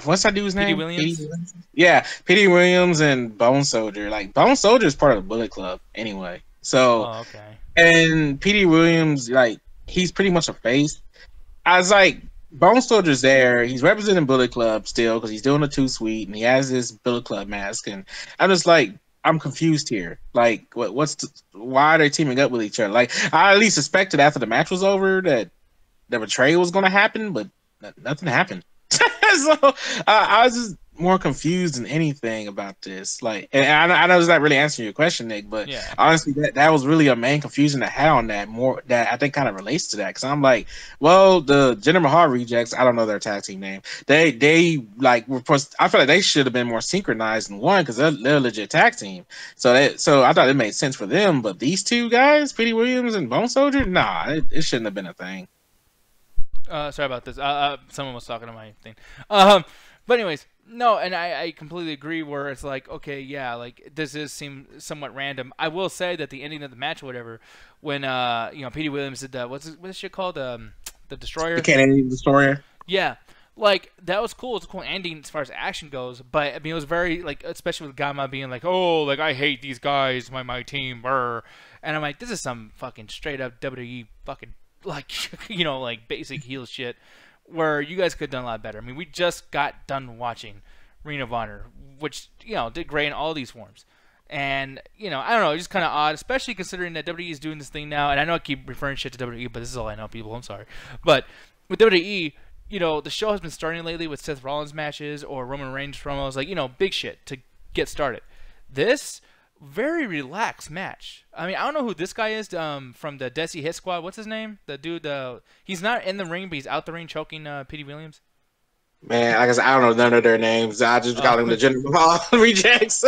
what's that dude's P.D. name? PD Williams. Williams? Yeah, PD Williams and Bone Soldier. Like Bone Soldier is part of the Bullet Club anyway. So Oh, okay. and PD Williams, like he's pretty much a face. I was like, Bone Soldier's there. He's representing Bullet Club still because he's doing a two sweet and he has this Bullet Club mask. And I'm just like, I'm confused here. Like, why are they teaming up with each other? Like, I at least suspected after the match was over that the betrayal was going to happen, but nothing happened. So I was just more confused than anything about this. Like, and I know it's not really answering your question, Nick, but Yeah. honestly, that was really a main confusion I had on that. More that I think kind of relates to that because I'm like, well, the Jinder Mahal rejects. I don't know their tag team name. They like were. I feel like they should have been more synchronized in one because they're a legit tag team. So I thought it made sense for them. But these two guys, Petey Williams and Bone Soldier, nah, it shouldn't have been a thing. Sorry about this. Someone was talking to my thing. But anyways, no, and I completely agree. Where it's like, okay, yeah, like this is seem somewhat random. I will say that the ending of the match, or whatever, when you know, Petey Williams did the what's this shit called, the Destroyer. The Canadian Destroyer. Yeah, like that was cool. It's a cool ending as far as action goes. But I mean, it was very like, especially with Gamma being like, "Oh, like I hate these guys, my team." Brr. And I'm like, this is some fucking straight up WWE fucking like you know, like basic heel shit. Where you guys could have done a lot better. I mean, we just got done watching Ring of Honor, which, you know, did great in all these forms. And, you know, I don't know, it's just kind of odd, especially considering that WWE is doing this thing now. And I know I keep referring shit to WWE, but this is all I know, people. I'm sorry. But with WWE, you know, the show has been starting lately with Seth Rollins matches or Roman Reigns promos, like, you know, big shit to get started. This, very relaxed match. I mean, I don't know who this guy is from the Desi Hit Squad. What's his name? The dude, he's not in the ring, but he's out the ring choking Petey Williams. Man, I guess I don't know none of their names. I just call them the Jinder Mahal rejects.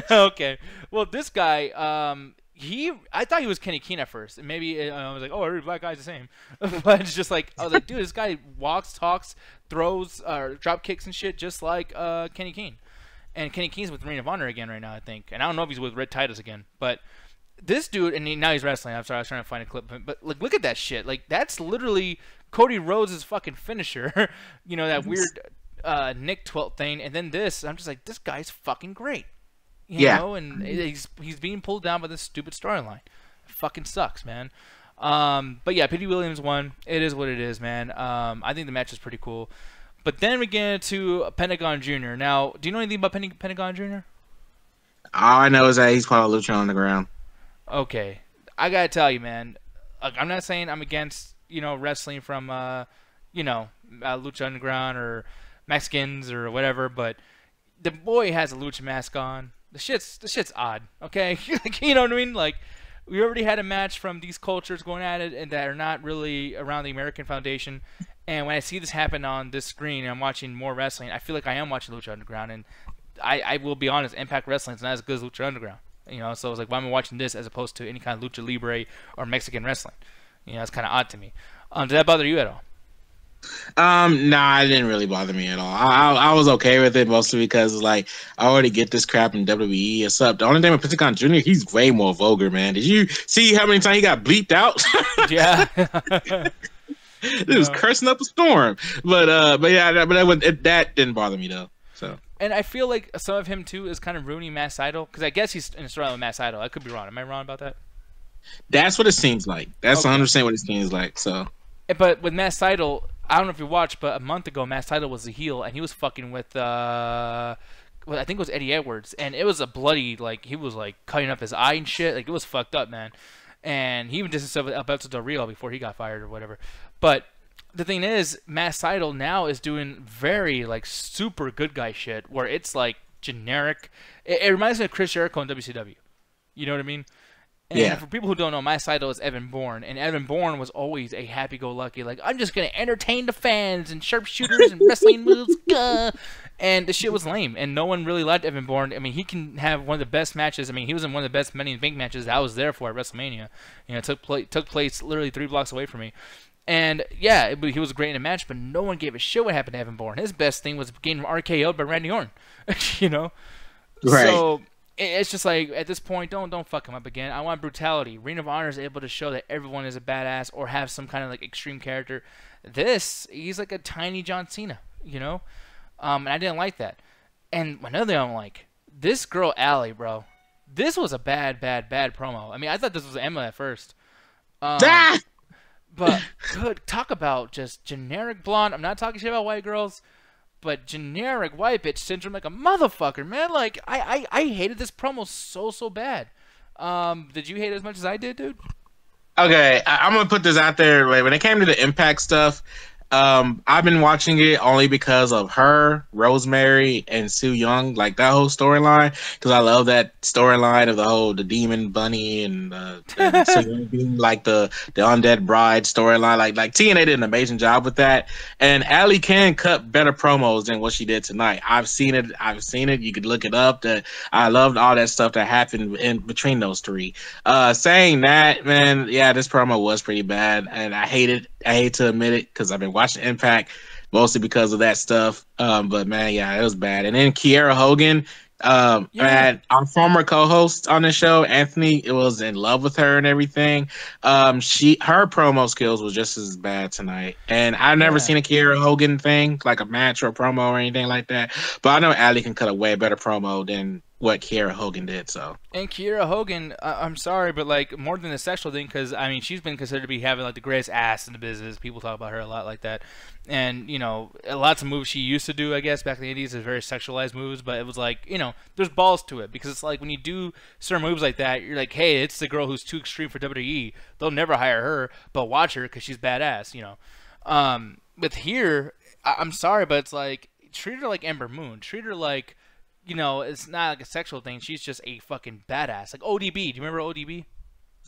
Okay. Well, this guy, I thought he was Kenny Keane at first. And maybe I was like, oh, every black guy's the same. But it's just like, I was like, dude, this guy walks, talks, throws, drop kicks and shit just like Kenny Keane. And Kenny Keane's with Ring of Honor again right now, I think. And I don't know if he's with Red Titus again. But this dude, and now he's wrestling. I'm sorry, I was trying to find a clip. But like, look at that shit. Like, that's literally Cody Rhodes' fucking finisher. You know, that weird Nick Twilt thing. And then this, I'm just like, this guy's fucking great. You know, and he's being pulled down by this stupid storyline. It fucking sucks, man. But yeah, Petey Williams won. It is what it is, man. I think the match is pretty cool. But then we get into Pentagon Jr. Now, do you know anything about Pentagon Jr.? All I know is that he's part of Lucha on the ground. Okay, I gotta tell you, man. I'm not saying I'm against, you know, wrestling from you know, Lucha Underground or Mexicans or whatever, but the boy has a lucha mask on. The shit's odd. Okay, like, you know what I mean? Like, we already had a match from these cultures going at it and that are not really around the American Foundation. And when I see this happen on this screen and I'm watching more wrestling, I feel like I am watching Lucha Underground. And I will be honest, Impact Wrestling is not as good as Lucha Underground. You know, so it's like, why am I watching this as opposed to any kind of Lucha Libre or Mexican wrestling? You know, it's kind of odd to me. Did that bother you at all? Nah, it didn't really bother me at all. I was okay with it mostly because like I already get this crap in WWE. It's up. The only thing with Pentagon Junior, he's way more vulgar, man. Did you see how many times he got bleeped out? Yeah. It was No. cursing up a storm. But yeah, that didn't bother me though. So And I feel like some of him too is kind of ruining Mass Idol because I guess he's in a storyline with Mass Idol. I could be wrong. Am I wrong about that? that's what it seems like. That's Okay. 100% what it seems like. So But with Mass Idol, I don't know if you watched, but a month ago, Mass Idol was the heel, and he was fucking with, well, I think it was Eddie Edwards, and it was a bloody, like, he was, like, cutting up his eye and shit. Like, it was fucked up, man. And he even did himself with Alberto Del Rio before he got fired or whatever. But the thing is, Mass Idol now is doing very, like, super good guy shit, where it's, like, generic. It reminds me of Chris Jericho in WCW. You know what I mean? And yeah, for people who don't know, my idol is Evan Bourne, and Evan Bourne was always a happy-go-lucky, like, I'm just gonna entertain the fans and sharpshooters and wrestling moves, gah. And the shit was lame, and no one really liked Evan Bourne. I mean, he can have one of the best matches. I mean, he was in one of the best Money in the Bank matches that I was there for at WrestleMania. You know, it took place literally 3 blocks away from me. And yeah, he was great in the match, but no one gave a shit what happened to Evan Bourne. His best thing was getting RKO'd by Randy Orton. You know, right. so it's just like at this point, don't fuck him up again. I want brutality. Ring of Honor is able to show that everyone is a badass or have some kind of like extreme character. He's like a tiny John Cena, you know, and I didn't like that. And another thing I'm like, this girl Allie, bro, this was a bad promo. I mean, I thought this was Emma at first. Ah! But good, talk about just generic blonde. I'm not talking shit about white girls, but generic white bitch syndrome like a motherfucker, man. Like I hated this promo so bad. Did you hate it as much as I did, dude? Okay, I'm gonna put this out there. Like, when it came to the Impact stuff, I've been watching it only because of her, Rosemary, and Sue Young, like that whole storyline. Because I love that storyline of the Demon Bunny and Sue Young being like the undead bride storyline. Like TNA did an amazing job with that. And Allie can cut better promos than what she did tonight. I've seen it. You could look it up. That I loved all that stuff that happened in between those three. Saying that, man, yeah, this promo was pretty bad, and I hate it. I hate to admit it because I've been watching Impact mostly because of that stuff. But man, yeah, it was bad. And then Kiera Hogan, man, our former co-host on the show, Anthony, it was in love with her and everything. Her promo skills was just as bad tonight. And I've never seen a Kiera Hogan thing, like a match or a promo or anything like that. But I know Allie can cut a way better promo than what Kiera Hogan did. So. And Kiera Hogan, I'm sorry, but like more than the sexual thing, because I mean she's been considered to be having like the greatest ass in the business. People talk about her a lot like that, and you know lots of moves she used to do, I guess back in the 80s, is very sexualized moves. But it was like there's balls to it because it's like when you do certain moves like that, you're like, hey, it's the girl who's too extreme for WWE. They'll never hire her, but watch her because she's badass. With here, I'm sorry, but it's like treat her like Ember Moon. Treat her like. It's not like a sexual thing. She's just a fucking badass. Like ODB. Do you remember ODB?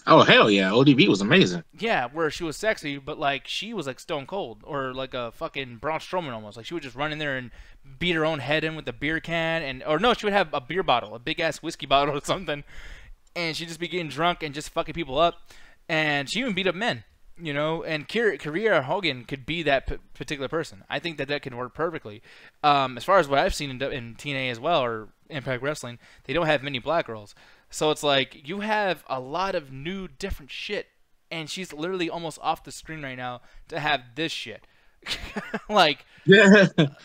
Oh, hell yeah. ODB was amazing. Yeah, where she was sexy, but like she was like Stone Cold or like a fucking Braun Strowman almost. Like she would just run in there and beat her own head in with a beer can, or no, she would have a beer bottle, a big ass whiskey bottle or something, and she'd just be getting drunk and just fucking people up, and she even beat up men. And Kiera Hogan could be that particular person. I think that can work perfectly. As far as what I've seen in TNA as well, or Impact Wrestling, they don't have many black girls. So it's like you have a lot of new, different shit, and she's literally almost off the screen right now to have this shit. Like,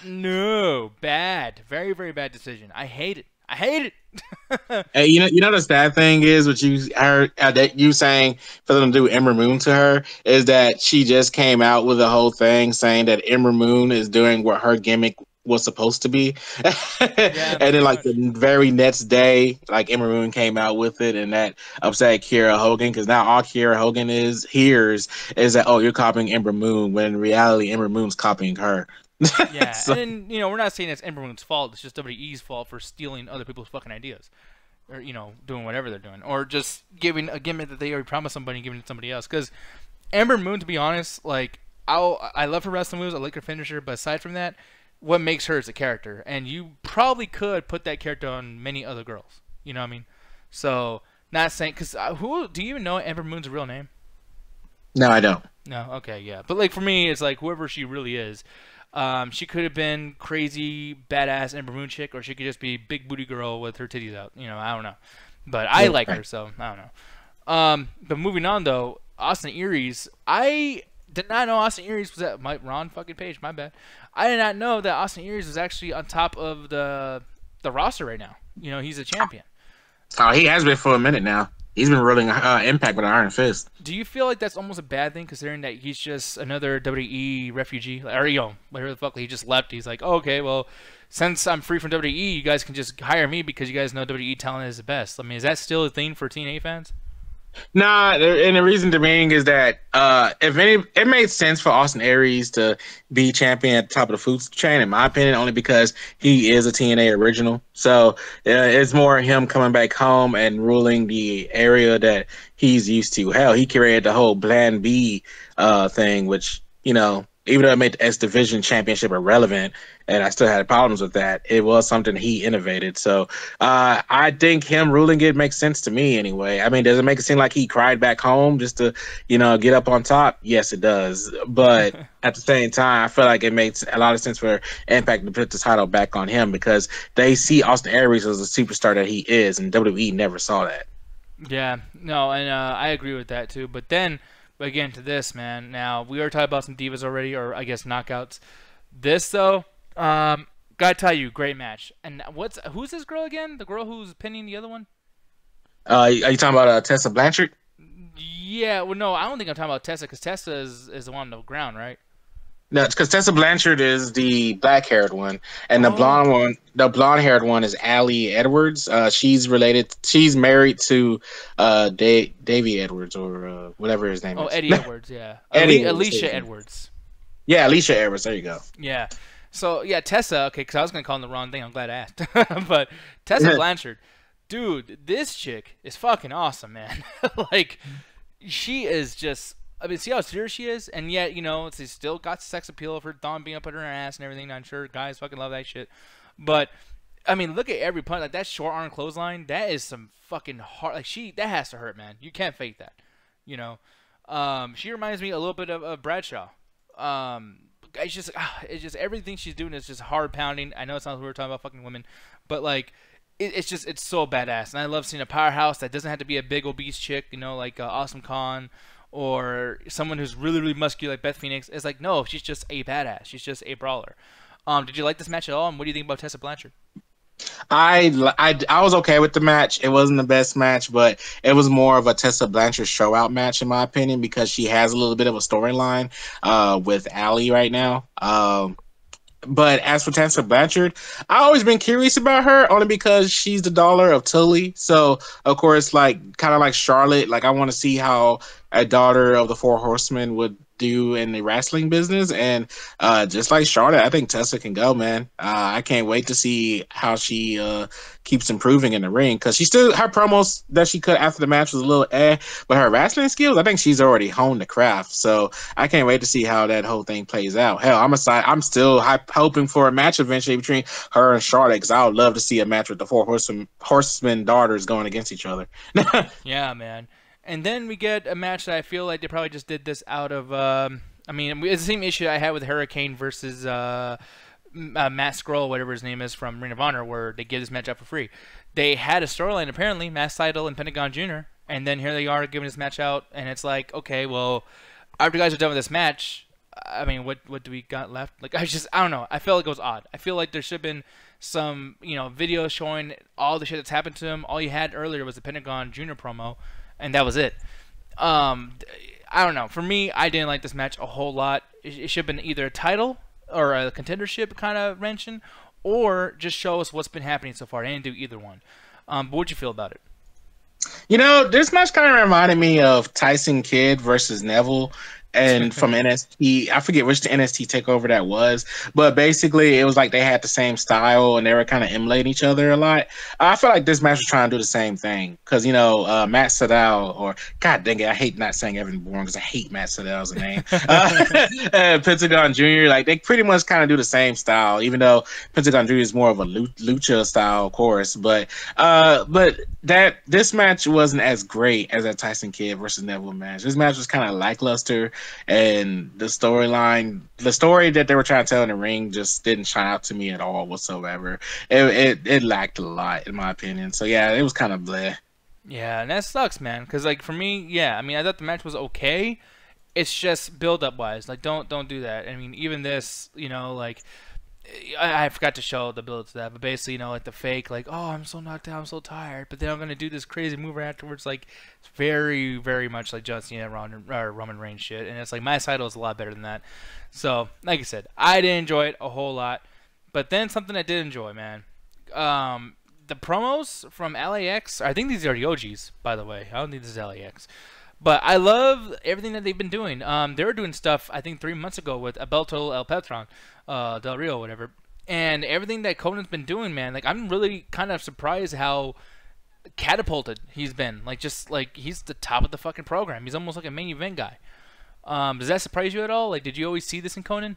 no, bad. Very, very bad decision. I hate it. I hate it. Hey, the sad thing is what you heard that you saying for them to do Ember Moon to her is that she just came out with a whole thing saying that Ember Moon is doing what her gimmick was supposed to be, Yeah, and then like the very next day, like Ember Moon came out with it, and that upset Kiera Hogan because now all Kiera Hogan hears is that, oh, you're copying Ember Moon, when in reality Ember Moon's copying her. Yeah, So, and we're not saying it's Ember Moon's fault. It's just WWE's fault for stealing other people's fucking ideas, or doing whatever they're doing, or just giving a gimmick that they already promised somebody and giving it to somebody else. Because Ember Moon, to be honest, like I love her wrestling moves. I like her finisher, but aside from that, what makes her is a character, and you probably could put that character on many other girls. You know what I mean? So not saying because who do you even know Ember Moon's real name? no, I don't. No, okay, yeah. But like for me, it's like whoever she really is. She could have been crazy, badass Ember Moon chick, or she could just be big booty girl with her titties out. You know, I don't know. But I like her, so I don't know. But moving on though, Austin Aries. I did not know Austin Aries was at my wrong fucking page. My bad. I did not know that Austin Aries was actually on top of the roster right now. You know, he's a champion. Oh, he has been for a minute now. He's been ruling Impact with an iron fist. Do you feel like that's almost a bad thing, considering that he's just another WWE refugee, or whatever the fuck, he just left? He's like, oh, okay, well, since I'm free from WWE, you guys can just hire me because you guys know WWE talent is the best. I mean, is that still a thing for TNA fans? Nah, and the reason being is that it made sense for Austin Aries to be champion at the top of the food chain, in my opinion, only because he is a TNA original. So it's more him coming back home and ruling the area that he's used to. Hell, he created the whole Plan B thing, which, you know, even though it made the S Division Championship irrelevant, and I still had problems with that, it was something he innovated. So I think him ruling it makes sense to me anyway. I mean, does it make it seem like he cried back home just to, you know, get up on top? Yes, it does. But at the same time, I feel like it makes a lot of sense for Impact to put the title back on him because they see Austin Aries as a superstar that he is, and WWE never saw that. Yeah, no, and I agree with that too. But again, to this, man. Now, we are talking about some divas already, or I guess knockouts. This, though, gotta tell you, great match. And who's this girl again? The girl who's pinning the other one? Are you talking about Tessa Blanchard? Yeah, well, no, I don't think I'm talking about Tessa, because Tessa is the one on the ground, right? No, because Tessa Blanchard is the black-haired one, and the blonde-haired one is Allie Edwards. She's married to Davey Edwards or whatever his name is. Oh, Eddie Edwards, yeah. Alicia Edwards. Yeah, Alicia Edwards. There you go. Yeah. So yeah, Tessa. Okay, because I was gonna call him the wrong thing. I'm glad I asked. But Tessa Blanchard, dude, this chick is fucking awesome, man. Like, she is just. I mean, see how serious she is, and yet, you know, she's still got sex appeal of her thumb being up at her ass and everything. I'm sure guys fucking love that shit. But I mean, look at every punch. Like that short arm clothesline, that is some fucking hard. Like that has to hurt, man. You can't fake that. You know, she reminds me a little bit of Bradshaw. It's just everything she's doing is just hard pounding. I know it's not who we're talking about, fucking women, but like. It's so badass, and I love seeing a powerhouse that doesn't have to be a big obese chick, you know, like Awesome Khan or someone who's really, really muscular like Beth Phoenix. It's like, no, she's just a badass. She's just a brawler. Did you like this match at all? And what do you think about Tessa Blanchard? I was okay with the match. It wasn't the best match, but it was more of a Tessa Blanchard show out match in my opinion because she has a little bit of a storyline with Allie right now. But as for Tessa Blanchard, I've always been curious about her only because she's the daughter of Tully. So, of course, like kind of like Charlotte, like I want to see how a daughter of the Four Horsemen would do in the wrestling business. And just like Charlotte, I think Tessa can go, man. I can't wait to see how she keeps improving in the ring because she still her promos that she cut after the match was a little but her wrestling skills, I think she's already honed the craft. So I can't wait to see how that whole thing plays out. Hell, I'm still hoping for a match eventually between her and Charlotte because I would love to see a match with the Four Horsemen daughters going against each other. Yeah, man. And then we get a match that I feel like they probably just did this out of. I mean, it's the same issue I had with Hurricane versus Matt Scurll, whatever his name is, from Ring of Honor, where they give this match out for free. They had a storyline apparently, Matt Sydal and Pentagon Jr., and then here they are giving this match out, and it's like, okay, well, after you guys are done with this match, I mean, what do we got left? Like, I don't know. I feel like it was odd. I feel like there should have been some, you know, video showing all the shit that's happened to him. All you had earlier was the Pentagon Jr. promo. And that was it. I don't know. For me, I didn't like this match a whole lot. It should have been either a title or a contendership kind of mention, or just show us what's been happening so far. They didn't do either one. But what'd you feel about it? You know, this match kind of reminded me of Tyson Kidd versus Neville. And from NXT, I forget which the NXT takeover that was, but basically it was like they had the same style and they were kind of emulating each other a lot. I feel like this match was trying to do the same thing because, you know, Matt Sydal, or God dang it, I hate not saying Evan Bourne because I hate Matt Sydal as a name. Pentagon Jr., like they pretty much kind of do the same style, even though Pentagon Jr. is more of a lucha style, of course. But this match wasn't as great as that Tyson Kidd versus Neville match. This match was kind of lackluster. and the story that they were trying to tell in the ring just didn't shine out to me at all whatsoever. It lacked a lot in my opinion. So yeah, it was kind of bleh. Yeah, and that sucks, man. Cause like for me, yeah, I mean, I thought the match was okay. It's just build up wise. Like don't do that. I mean, even this, like I forgot to show the build to that, but basically, like the fake, like, oh, I'm so knocked out, I'm so tired, but then I'm gonna do this crazy move right afterwards. Like, it's very, very much like John Cena, Roman Reigns shit, and it's like my title is a lot better than that. So, like I said, I didn't enjoy it a whole lot, but then something I did enjoy, man. The promos from LAX. I think these are the OGs, by the way. I don't think this is LAX. But I love everything that they've been doing. They were doing stuff, I think, 3 months ago with Alberto El Patron, Del Rio, whatever. And everything that Conan's been doing, man, like, I'm really kind of surprised how catapulted he's been. Like, just, like, he's the top of the fucking program. He's almost like a main event guy. Does that surprise you at all? Like, did you always see this in Conan?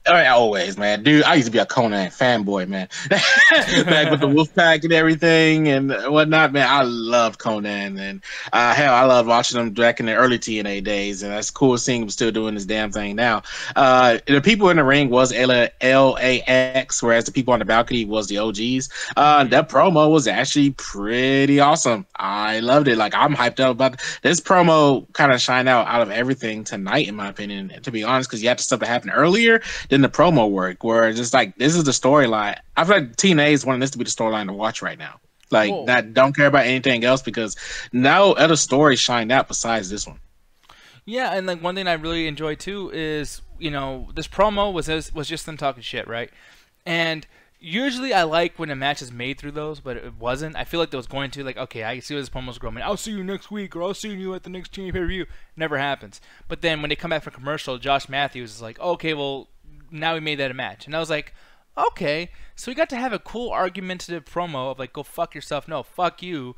All right, always, man. Dude, I used to be a Conan fanboy, man. Back with the Wolfpack and everything and whatnot, man. I loved Conan. And hell, I loved watching him back in the early TNA days. And that's cool seeing him still doing this damn thing now. The people in the ring was LAX, whereas the people on the balcony was the OGs. That promo was actually pretty awesome. I loved it. Like, I'm hyped up about this promo. Kind of shine out of everything tonight, in my opinion, to be honest, because you had the stuff that happened earlier than the promo work, where it's just like, this is the storyline. I feel like TNA is wanting this to be the storyline to watch right now. Like, that don't care about anything else, because no other story shined out besides this one. Yeah, and like one thing I really enjoy too is, this promo was just them talking shit, right? And usually I like when a match is made through those, but it wasn't. I feel like there was going to, like, okay, I see where this promo's growing. I'll see you next week, or I'll see you at the next TNA pay-per-view. Never happens. But then when they come back from commercial, Josh Matthews is like, okay, well, now we made that a match. And I was like, okay. So we got to have a cool argumentative promo of like, go fuck yourself. No, fuck you.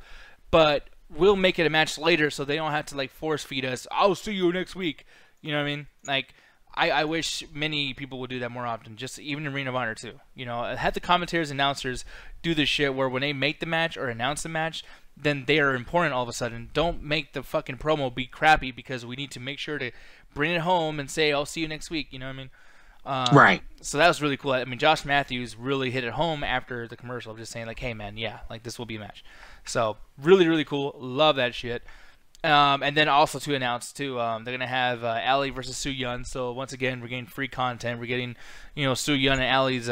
But we'll make it a match later so they don't have to like force feed us. I'll see you next week. You know what I mean? Like, I wish many people would do that more often, just even in Ring of Honor too. Have the commentators, announcers do this shit where when they make the match or announce the match, then they are important all of a sudden. Don't make the fucking promo be crappy because we need to make sure to bring it home and say, I'll see you next week. You know what I mean? Right. So that was really cool. I mean, Josh Matthews really hit it home after the commercial of just saying like, hey man, yeah, like this will be a match. So really, really cool. Love that shit. And then also to announce too, they're gonna have Ali versus Su Yun. So once again, we're getting free content. We're getting, Su Yun and Ali's,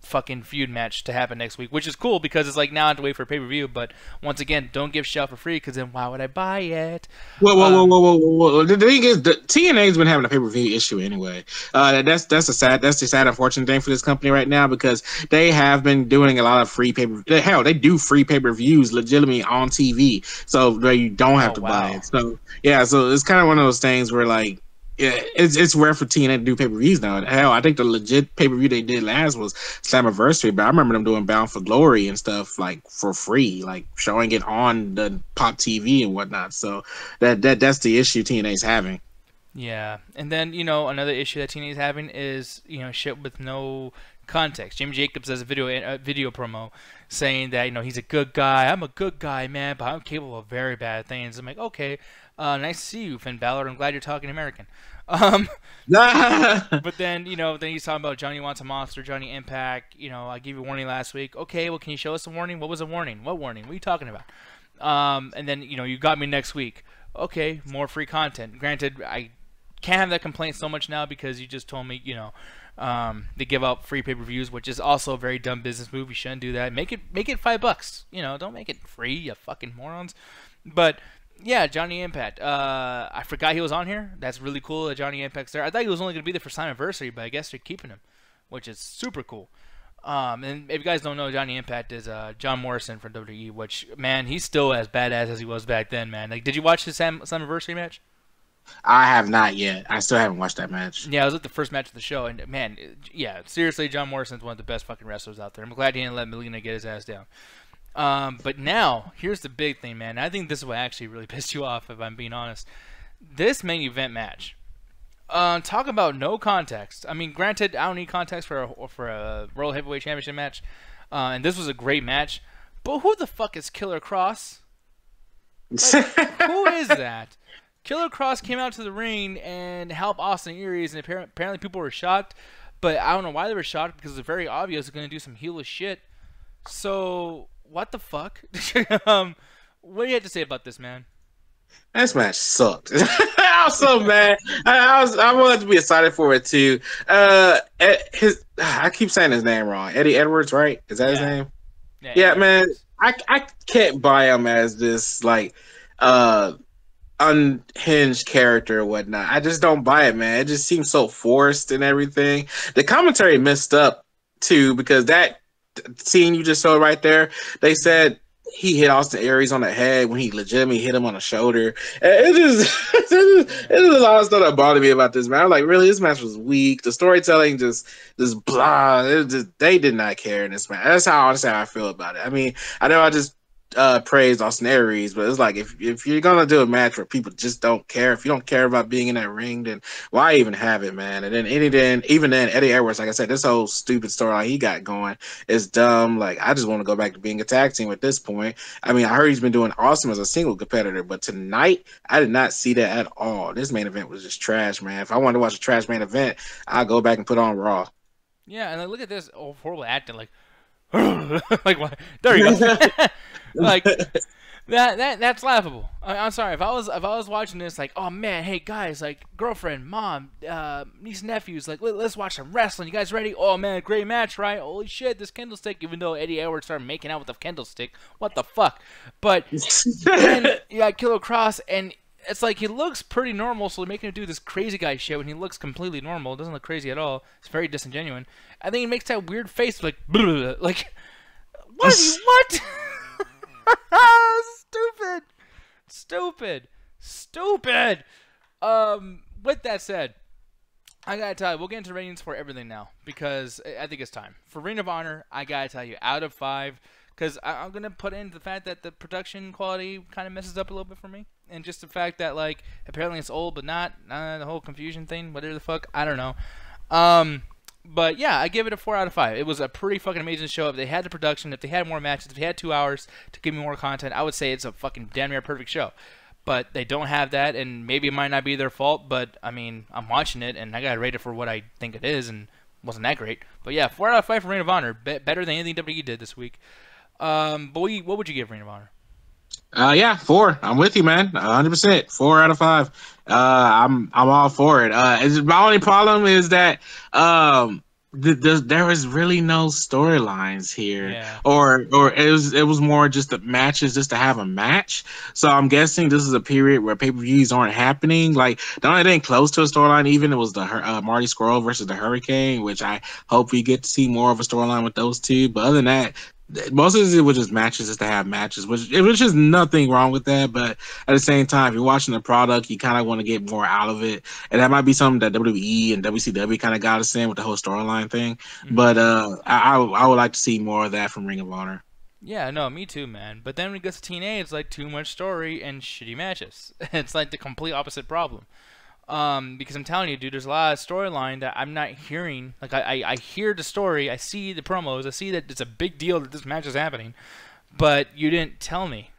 fucking feud match to happen next week, which is cool because it's like now I have to wait for a pay-per-view. But once again, don't give shit for free because then why would I buy it? Whoa. The thing is, the TNA's been having a pay-per-view issue anyway. That's the sad unfortunate thing for this company right now, because they have been doing a lot of free pay-per-view. Hell, they do free pay-per-views legitimately on TV, so where you don't have to buy it. So yeah, so it's kind of one of those things where like, yeah, it's rare for TNA to do pay-per-views now. Hell, I think the legit pay-per-view they did last was Slammiversary, but I remember them doing Bound for Glory and stuff like for free, like showing it on the Pop TV and whatnot. So that's the issue TNA's having. Yeah, and then another issue that TNA's having is shit with no context. Jimmy Jacobs has a video promo saying that he's a good guy. I'm a good guy, man, but I'm capable of very bad things. I'm like, okay, nice to see you, Finn Balor. I'm glad you're talking American. But then then he's talking about Johnny Wants a Monster, Johnny Impact. I gave you a warning last week. Okay, well, can you show us a warning? What was a warning? What warning? What are you talking about? And then you got me next week. Okay, more free content. Granted, I can't have that complaint so much now because you just told me they give out free pay-per-views, which is also a very dumb business move. You shouldn't do that. Make it $5. Don't make it free, you fucking morons. But yeah, Johnny Impact. I forgot he was on here. That's really cool that Johnny Impact's there. I thought he was only going to be there for Slammiversary, but I guess they're keeping him, which is super cool. And if you guys don't know, Johnny Impact is John Morrison from WWE, which, man, he's still as badass as he was back then, man. Like, did you watch his Slammiversary match? I have not yet. I still haven't watched that match. Yeah, it was like the first match of the show, and man, yeah, seriously, John Morrison's one of the best fucking wrestlers out there. I'm glad he didn't let Melina get his ass down. But now, here's the big thing, man. I think this is what actually really pissed you off, if I'm being honest. This main event match. Talk about no context. I mean, granted, I don't need context for a World Heavyweight Championship match, and this was a great match. But who the fuck is Killer Cross? Like, who is that? Killer Cross came out to the ring and helped Austin Aries, and apparently people were shocked. But I don't know why they were shocked, because it's very obvious they're going to do some heelish shit. So, what the fuck? What do you have to say about this, man? This match sucked. I was so mad. I wanted to be excited for it too. I keep saying his name wrong. Eddie Edwards, right? Is that his name? Yeah, man. I can't buy him as this like unhinged character or whatnot. I just don't buy it, man. It just seems so forced and everything. The commentary messed up too, because that scene you just saw right there, they said he hit Austin Aries on the head when he legitimately hit him on the shoulder. It just a lot of stuff that bothered me about this, man. I'm like, really, this match was weak. The storytelling just blah. They did not care in this match. That's how honestly I feel about it. I mean, I know I just praised Austin Aries, but it's like if you're gonna do a match where people just don't care, if you don't care about being in that ring, then why even have it, man? And then even then, Eddie Edwards, like I said, this whole stupid storyline he got going is dumb. Like, I just want to go back to being a tag team at this point. I mean, I heard he's been doing awesome as a single competitor, but tonight I did not see that at all. This main event was just trash, man. If I wanted to watch a trash main event, I'll go back and put on Raw. Yeah, and like, look at this horrible acting, like like what? There you go. Like that's laughable. I'm sorry if I was watching this like, oh man, hey guys, like girlfriend, mom, niece, nephews, like let's watch some wrestling. You guys ready? Oh man, great match, right? Holy shit, this candlestick. Even though Eddie Edwards started making out with the candlestick, what the fuck? But then you got Killer Cross, and it's like he looks pretty normal, so they're making him do this crazy guy shit when he looks completely normal. It doesn't look crazy at all. It's very disingenuous. I think he makes that weird face like like what? Stupid. With that said, I gotta tell you, we'll get into ratings for everything now, because I think it's time. For Ring of Honor, I gotta tell you, out of 5, because I'm gonna put in the fact that the production quality kind of messes up a little bit for me, and just the fact that like apparently it's old but not the whole confusion thing, whatever the fuck, I don't know. But yeah, I give it a 4 out of 5. It was a pretty fucking amazing show. If they had the production, if they had more matches, if they had 2 hours to give me more content, I would say it's a fucking damn near perfect show. But they don't have that, and maybe it might not be their fault, but I mean, I'm watching it, and I gotta rate it for what I think it is, and it wasn't that great. But yeah, 4 out of 5 for Ring of Honor. Better than anything WWE did this week. But what would you give Ring of Honor? Yeah, 4. I'm with you, man. 100%. 4 out of 5. I'm all for it. My only problem is that there was really no storylines here, or it was more just the matches just to have a match. So I'm guessing this is a period where pay-per-views aren't happening. Like, the only thing close to a storyline even it was the Marty Scurll versus the Hurricane, which I hope we get to see more of a storyline with those two. But other than that, most of it was just matches just to have matches, which is nothing wrong with that. But at the same time, if you're watching the product, you kind of want to get more out of it, and that might be something that WWE and WCW kind of got us in with the whole storyline thing. Mm-hmm. But I would like to see more of that from Ring of Honor. Yeah, no, me too, man. But then when it gets to TNA, it's like too much story and shitty matches. It's like the complete opposite problem. Because I'm telling you, dude, there's a lot of storyline that I'm not hearing. Like, I hear the story, I see the promos, I see that it's a big deal that this match is happening, but you didn't tell me.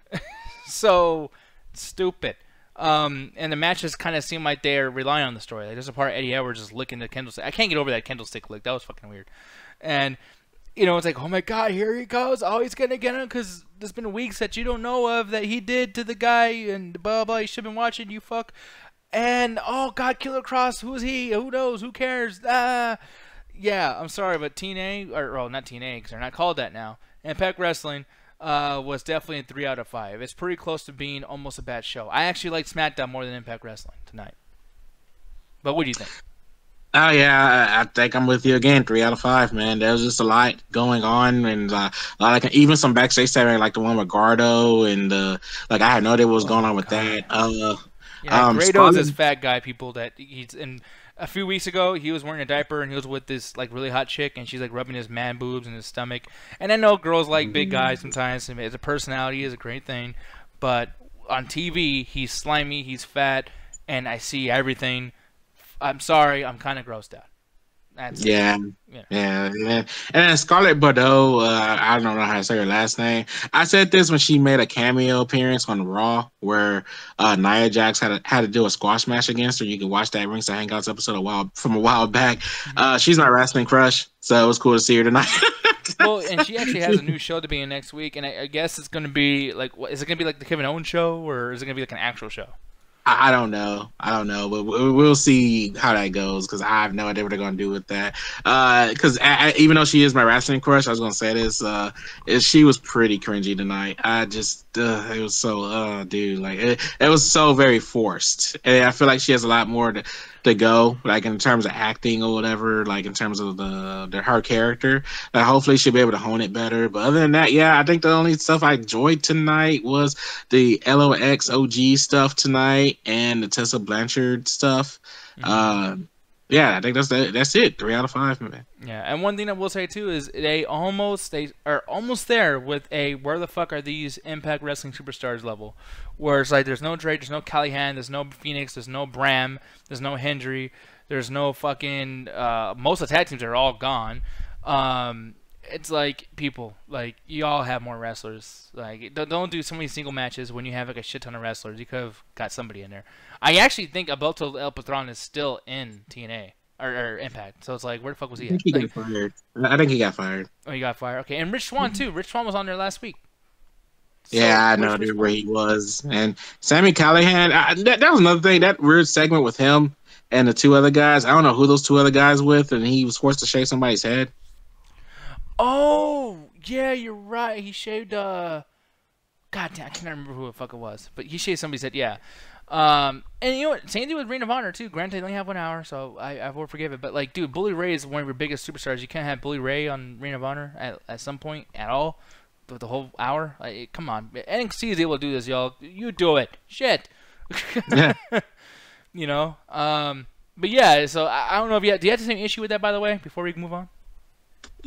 So, stupid. And the matches kind of seem like they're relying on the story. Like, there's a part Eddie Edwards just licking the candlestick. I can't get over that candlestick lick. That was fucking weird. And, you know, it's like, oh my god, here he goes. Oh, he's gonna get him, because there's been weeks that you don't know of that he did to the guy, and blah, blah, you should have been watching, you fuck. And, oh, God, Killer Cross, who is he? Who knows? Who cares? Yeah, I'm sorry, but TNA, well, not TNA, because they're not called that now, Impact Wrestling was definitely a 3 out of 5. It's pretty close to being almost a bad show. I actually like SmackDown more than Impact Wrestling tonight. But what do you think? Oh, yeah, I think I'm with you again. 3 out of 5, man. There was just a lot going on, and a lot of, even some backstage segment, like the one with Gardo, and like I had no idea what was going on with that. Yeah, Grado's this fat guy, people, that he's in. A few weeks ago, he was wearing a diaper, and he was with this like really hot chick, and she's like rubbing his man boobs and his stomach. And I know girls like big guys sometimes. His a personality is a great thing, but on TV, he's slimy, he's fat, and I see everything. I'm sorry, I'm kind of grossed out. That's it. Yeah. Yeah. Yeah, yeah. And then Scarlett Bordeaux, I don't know how to say her last name. I said this when she made a cameo appearance on Raw, where Nia Jax had to do a squash match against her. You can watch that Ringside Hangouts episode from a while back. Mhm. She's my wrestling crush, so it was cool to see her tonight. Well, and she actually has a new show to be in next week, and I guess it's gonna be like, what is it gonna be like the Kevin Owens show, or is it gonna be like an actual show? I don't know. I don't know, but we'll see how that goes because I have no idea what they're gonna do with that. Because even though she is my wrestling crush, I was gonna say this. She was pretty cringy tonight. I just it was so dude, like it was so very forced, and I feel like she has a lot more to go, like in terms of acting or whatever, like in terms of her character. Hopefully she'll be able to hone it better. But other than that, yeah, I think the only stuff I enjoyed tonight was the LOX OG stuff tonight and the Tessa Blanchard stuff. Mm-hmm. Yeah, I think that's it. 3 out of 5, man. Yeah, and one thing I will say too is they are almost there with a where the fuck are these Impact Wrestling superstars level, where it's like there's no Drake, there's no Callahan, there's no Phoenix, there's no Bram, there's no Hendry, there's no fucking most of the tag teams are all gone. It's like people like you all have more wrestlers. Like don't do so many single matches when you have like a shit ton of wrestlers. You could have got somebody in there. I actually think Alberto El Patron is still in TNA or Impact. So it's like, where the fuck was he I think at? he Like, got fired. I think he got fired. oh, he got fired. Okay, and Rich Swann too. Rich Swann was on there last week. So, Yeah, I where's know Rich dude, where Swann? he was. And Sammy Callahan, that was another thing. That weird segment with him and the two other guys. I don't know who those two other guys with, and he was forced to shave somebody's head. Oh, yeah, you're right. He shaved. God damn, I can't remember who the fuck it was, but he shaved somebody's head. Yeah. And you know what? Same thing with Ring of Honor too. Granted, they only have 1 hour, so I will forgive it. But like, dude, Bully Ray is one of your biggest superstars. You can't have Bully Ray on Ring of Honor at some point at all. The whole hour. Like, come on, NXT is able to do this, y'all. You do it. Shit. Yeah. You know. But yeah. So I don't know if do you have the same issue with that, by the way? Before we can move on.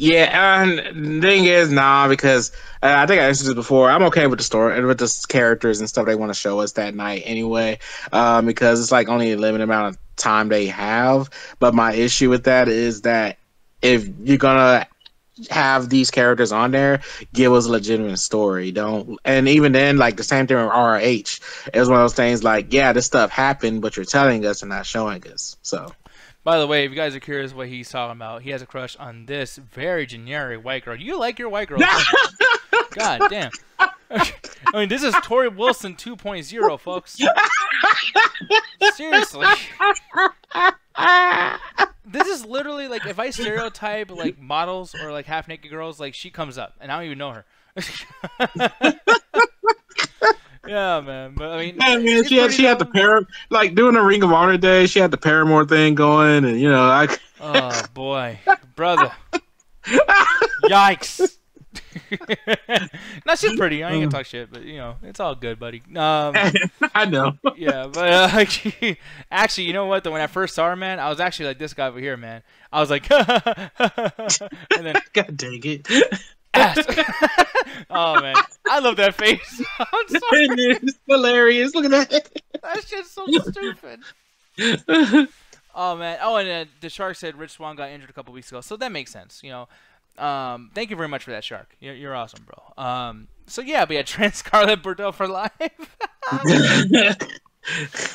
Yeah, and the thing is, nah, because I think I answered this before. I'm okay with the story and with the characters and stuff they want to show us that night anyway, because it's like only a limited amount of time they have. But my issue with that is that if you're gonna have these characters on there, give us a legitimate story. Don't, and even then, like the same thing with ROH. It was one of those things like, yeah, this stuff happened, but you're telling us and not showing us. So. By the way, if you guys are curious what he's talking about, he has a crush on this very generic white girl. You like your white girl? God damn. I mean, this is Tori Wilson 2.0, folks. Seriously. This is literally like if I stereotype like models or like half naked girls, like she comes up, and I don't even know her. Yeah, man. But I mean, yeah, man, she had the like doing the Ring of Honor day. She had the Paramore thing going, and you know, oh boy, brother, yikes. No, she's pretty. I ain't gonna talk shit, but you know, it's all good, buddy. I know. Yeah, but actually, you know what? Though when I first saw her, man, I was actually like this guy over here, man. I was like, and then God dang it. ass. Oh man, I love that face. I'm sorry. It's hilarious. Look at that. That shit's so stupid. Oh man. Oh, and the Shark said Rich Swann got injured a couple weeks ago, so that makes sense. You know. Thank you very much for that, Shark. You're awesome, bro. So yeah, we had Trent Scarlett Bordeaux for life.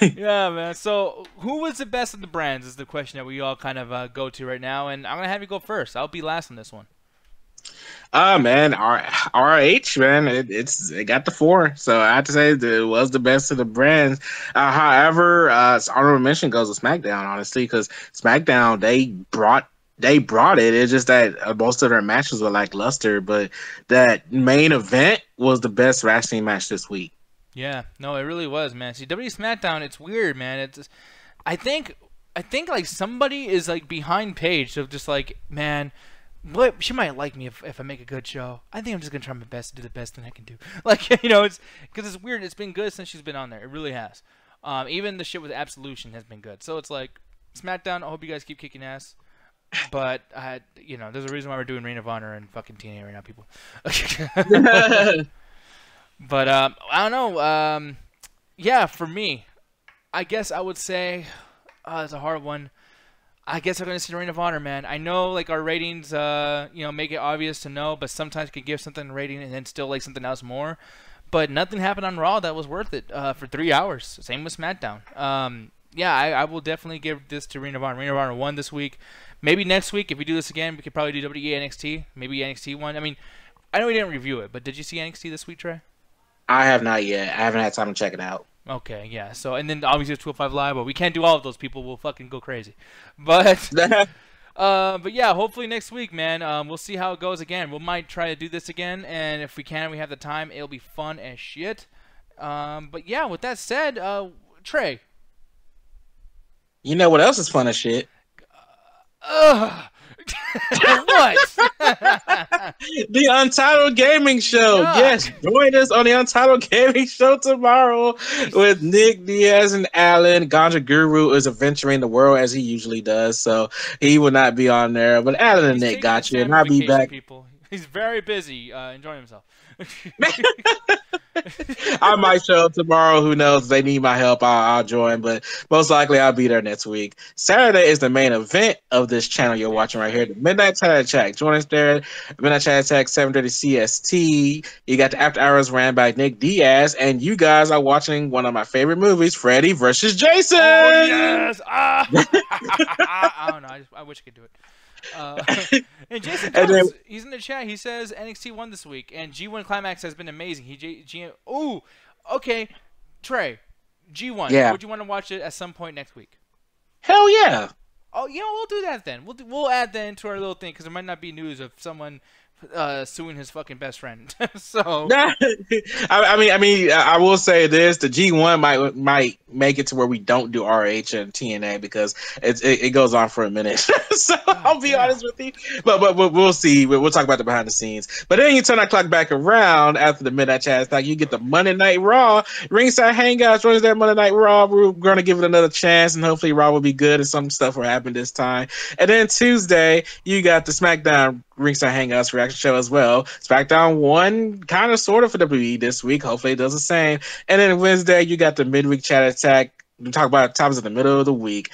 Yeah, man. So who was the best of the brands is the question that we all kind of go to right now, and I'm gonna have you go first. I'll be last on this one. Man, RH, man, it got the 4, so I have to say that it was the best of the brands. However, honorable mention goes to SmackDown, honestly, because SmackDown they brought it. It's just that most of their matches were lackluster, but that main event was the best wrestling match this week. Yeah, no, it really was, man. See, WWE SmackDown, it's weird, man. It's, I think like somebody is like behind Paige of just like, man. She might like me if I make a good show. I think I'm just gonna try my best to do the best thing I can do. Like, you know, it's because it's weird. It's been good since she's been on there. It really has. Even the shit with Absolution has been good. So it's like SmackDown. I hope you guys keep kicking ass. But you know, there's a reason why we're doing Reign of Honor and fucking TNA right now, people. But I don't know. Yeah, for me, I guess I would say it's a hard one. I guess I'm gonna say Ring of Honor, man. I know like our ratings, make it obvious to know, but sometimes you can give something a rating and then still like something else more. But nothing happened on Raw that was worth it for 3 hours. Same with SmackDown. I will definitely give this to Ring of Honor. Ring of Honor won this week. Maybe next week, if we do this again, we could probably do WWE NXT. Maybe NXT won. I mean, I know we didn't review it, but did you see NXT this week, Trey? I have not yet. I haven't had time to check it out. Okay, yeah. So, and then obviously 205 Live, but we can't do all of those. People will fucking go crazy. But, but yeah, hopefully next week, man. We'll see how it goes again. We might try to do this again, and if we can, we have the time. It'll be fun as shit. But yeah, with that said, Trey. You know what else is fun as shit? What? The Untitled Gaming Show. God. Yes, join us on the Untitled Gaming Show tomorrow with Nick Diaz and Alan. Ganja Guru is adventuring the world as he usually does, so he will not be on there. But Alan and Nick got you, and I'll be back. People. He's very busy enjoying himself. I might show up tomorrow. Who knows? If they need my help, I'll join. But most likely, I'll be there next week. Saturday is the main event of this channel you're watching right here, the Midnight Chat Attack. Join us there. Midnight Chat Attack, 7:30 CST. You got the After Hours ran by Nick Diaz, and you guys are watching one of my favorite movies, Freddy vs. Jason. Oh yes! I don't know. I wish I could do it. And Jason Jones, he's in the chat. He says NXT won this week, and G1 Climax has been amazing. Okay, Trey, G1. Yeah. Would you want to watch it at some point next week? Hell yeah. Oh, we'll do that then. We'll add that into our little thing because there might not be news of someone suing his fucking best friend. So I will say this: the G1 might make it to where we don't do RH and TNA because it goes on for a minute. So I'll be honest with you, but we'll see. We'll talk about the behind the scenes. But then you turn that clock back around after the Midnight Chat. Like you get the Monday Night Raw ringside hangouts. Joins there Monday Night Raw. We're going to give it another chance, and hopefully Raw will be good and some stuff will happen this time. And then Tuesday you got the SmackDown ringside hangouts reaction show as well. SmackDown won kind of sort of for WWE this week. Hopefully it does the same. And then Wednesday you got the midweek chat attack. We talk about topics in the middle of the week.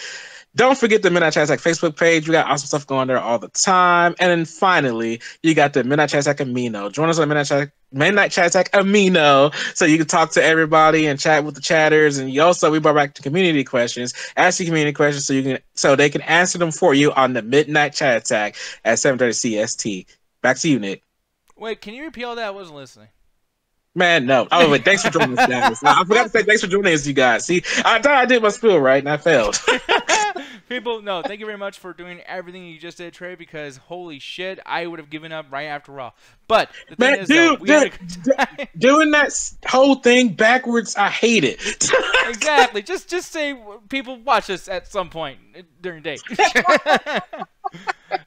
Don't forget the Midnight Chat Attack Facebook page. We got awesome stuff going there all the time. And then finally, you got the Midnight Chat Attack Amino. Join us on the Midnight Chat Attack Amino so you can talk to everybody and chat with the chatters. And we brought back the community questions. Ask you community questions so they can answer them for you on the Midnight Chat Attack at 7:30 CST. Back to you, Nick. Wait, can you repeat all that? I wasn't listening. Man, no. Oh, wait, thanks for joining us, guys. I forgot to say thanks for joining us, you guys. See, I thought I did my spiel right, and I failed. People, no, thank you very much for doing everything you just did, Trey, because holy shit, I would have given up right after Raw. But the thing is, we had a good time. Doing that whole thing backwards, I hate it. Exactly. Just say people watch us at some point during the day.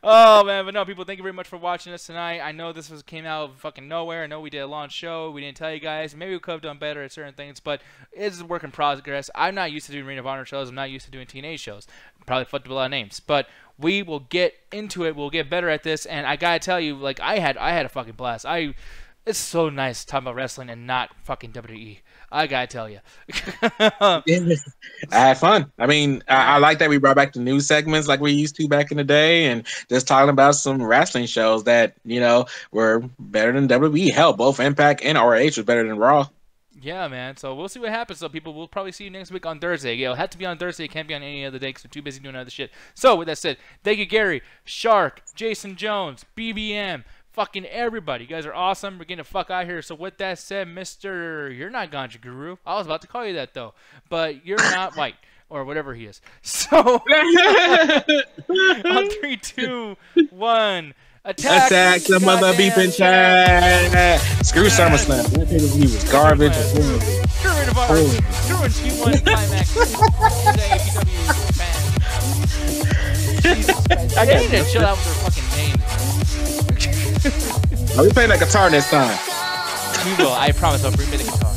Oh man, but no, people, thank you very much for watching us tonight. I know this came out of fucking nowhere. I know we did a launch show. We didn't tell you guys. Maybe we could have done better at certain things, but it's a work in progress. I'm not used to doing Ring of Honor shows. I'm not used to doing TNA shows. Probably fucked up a lot of names, but we will get into it. We'll get better at this, and I gotta tell you, like I had a fucking blast. It's so nice talking about wrestling and not fucking WWE. I gotta tell you. I had fun. I mean, I like that we brought back the news segments like we used to back in the day, and just talking about some wrestling shows that were better than WWE. Hell, both Impact and RH was better than Raw. Yeah, man. So we'll see what happens. So people, we'll probably see you next week on Thursday. It'll have to be on Thursday. It can't be on any other day because we're too busy doing other shit. So with that said, thank you, Gary, Shark, Jason Jones, BBM. Fucking everybody. You guys are awesome. We're getting the fuck out of here. So with that said, you're not Ganja Guru. I was about to call you that, though. But you're not white. Or whatever he is. So, on 3, 2, 1. Attack the mother beeping chat. Screw SummerSlam. That pay-per-view was garbage. Screw it apart. Screw it. G1 Climax. They need to chill out with their fucking names. Are we playing that guitar this time? We will. I promise. I'll bring me the guitar.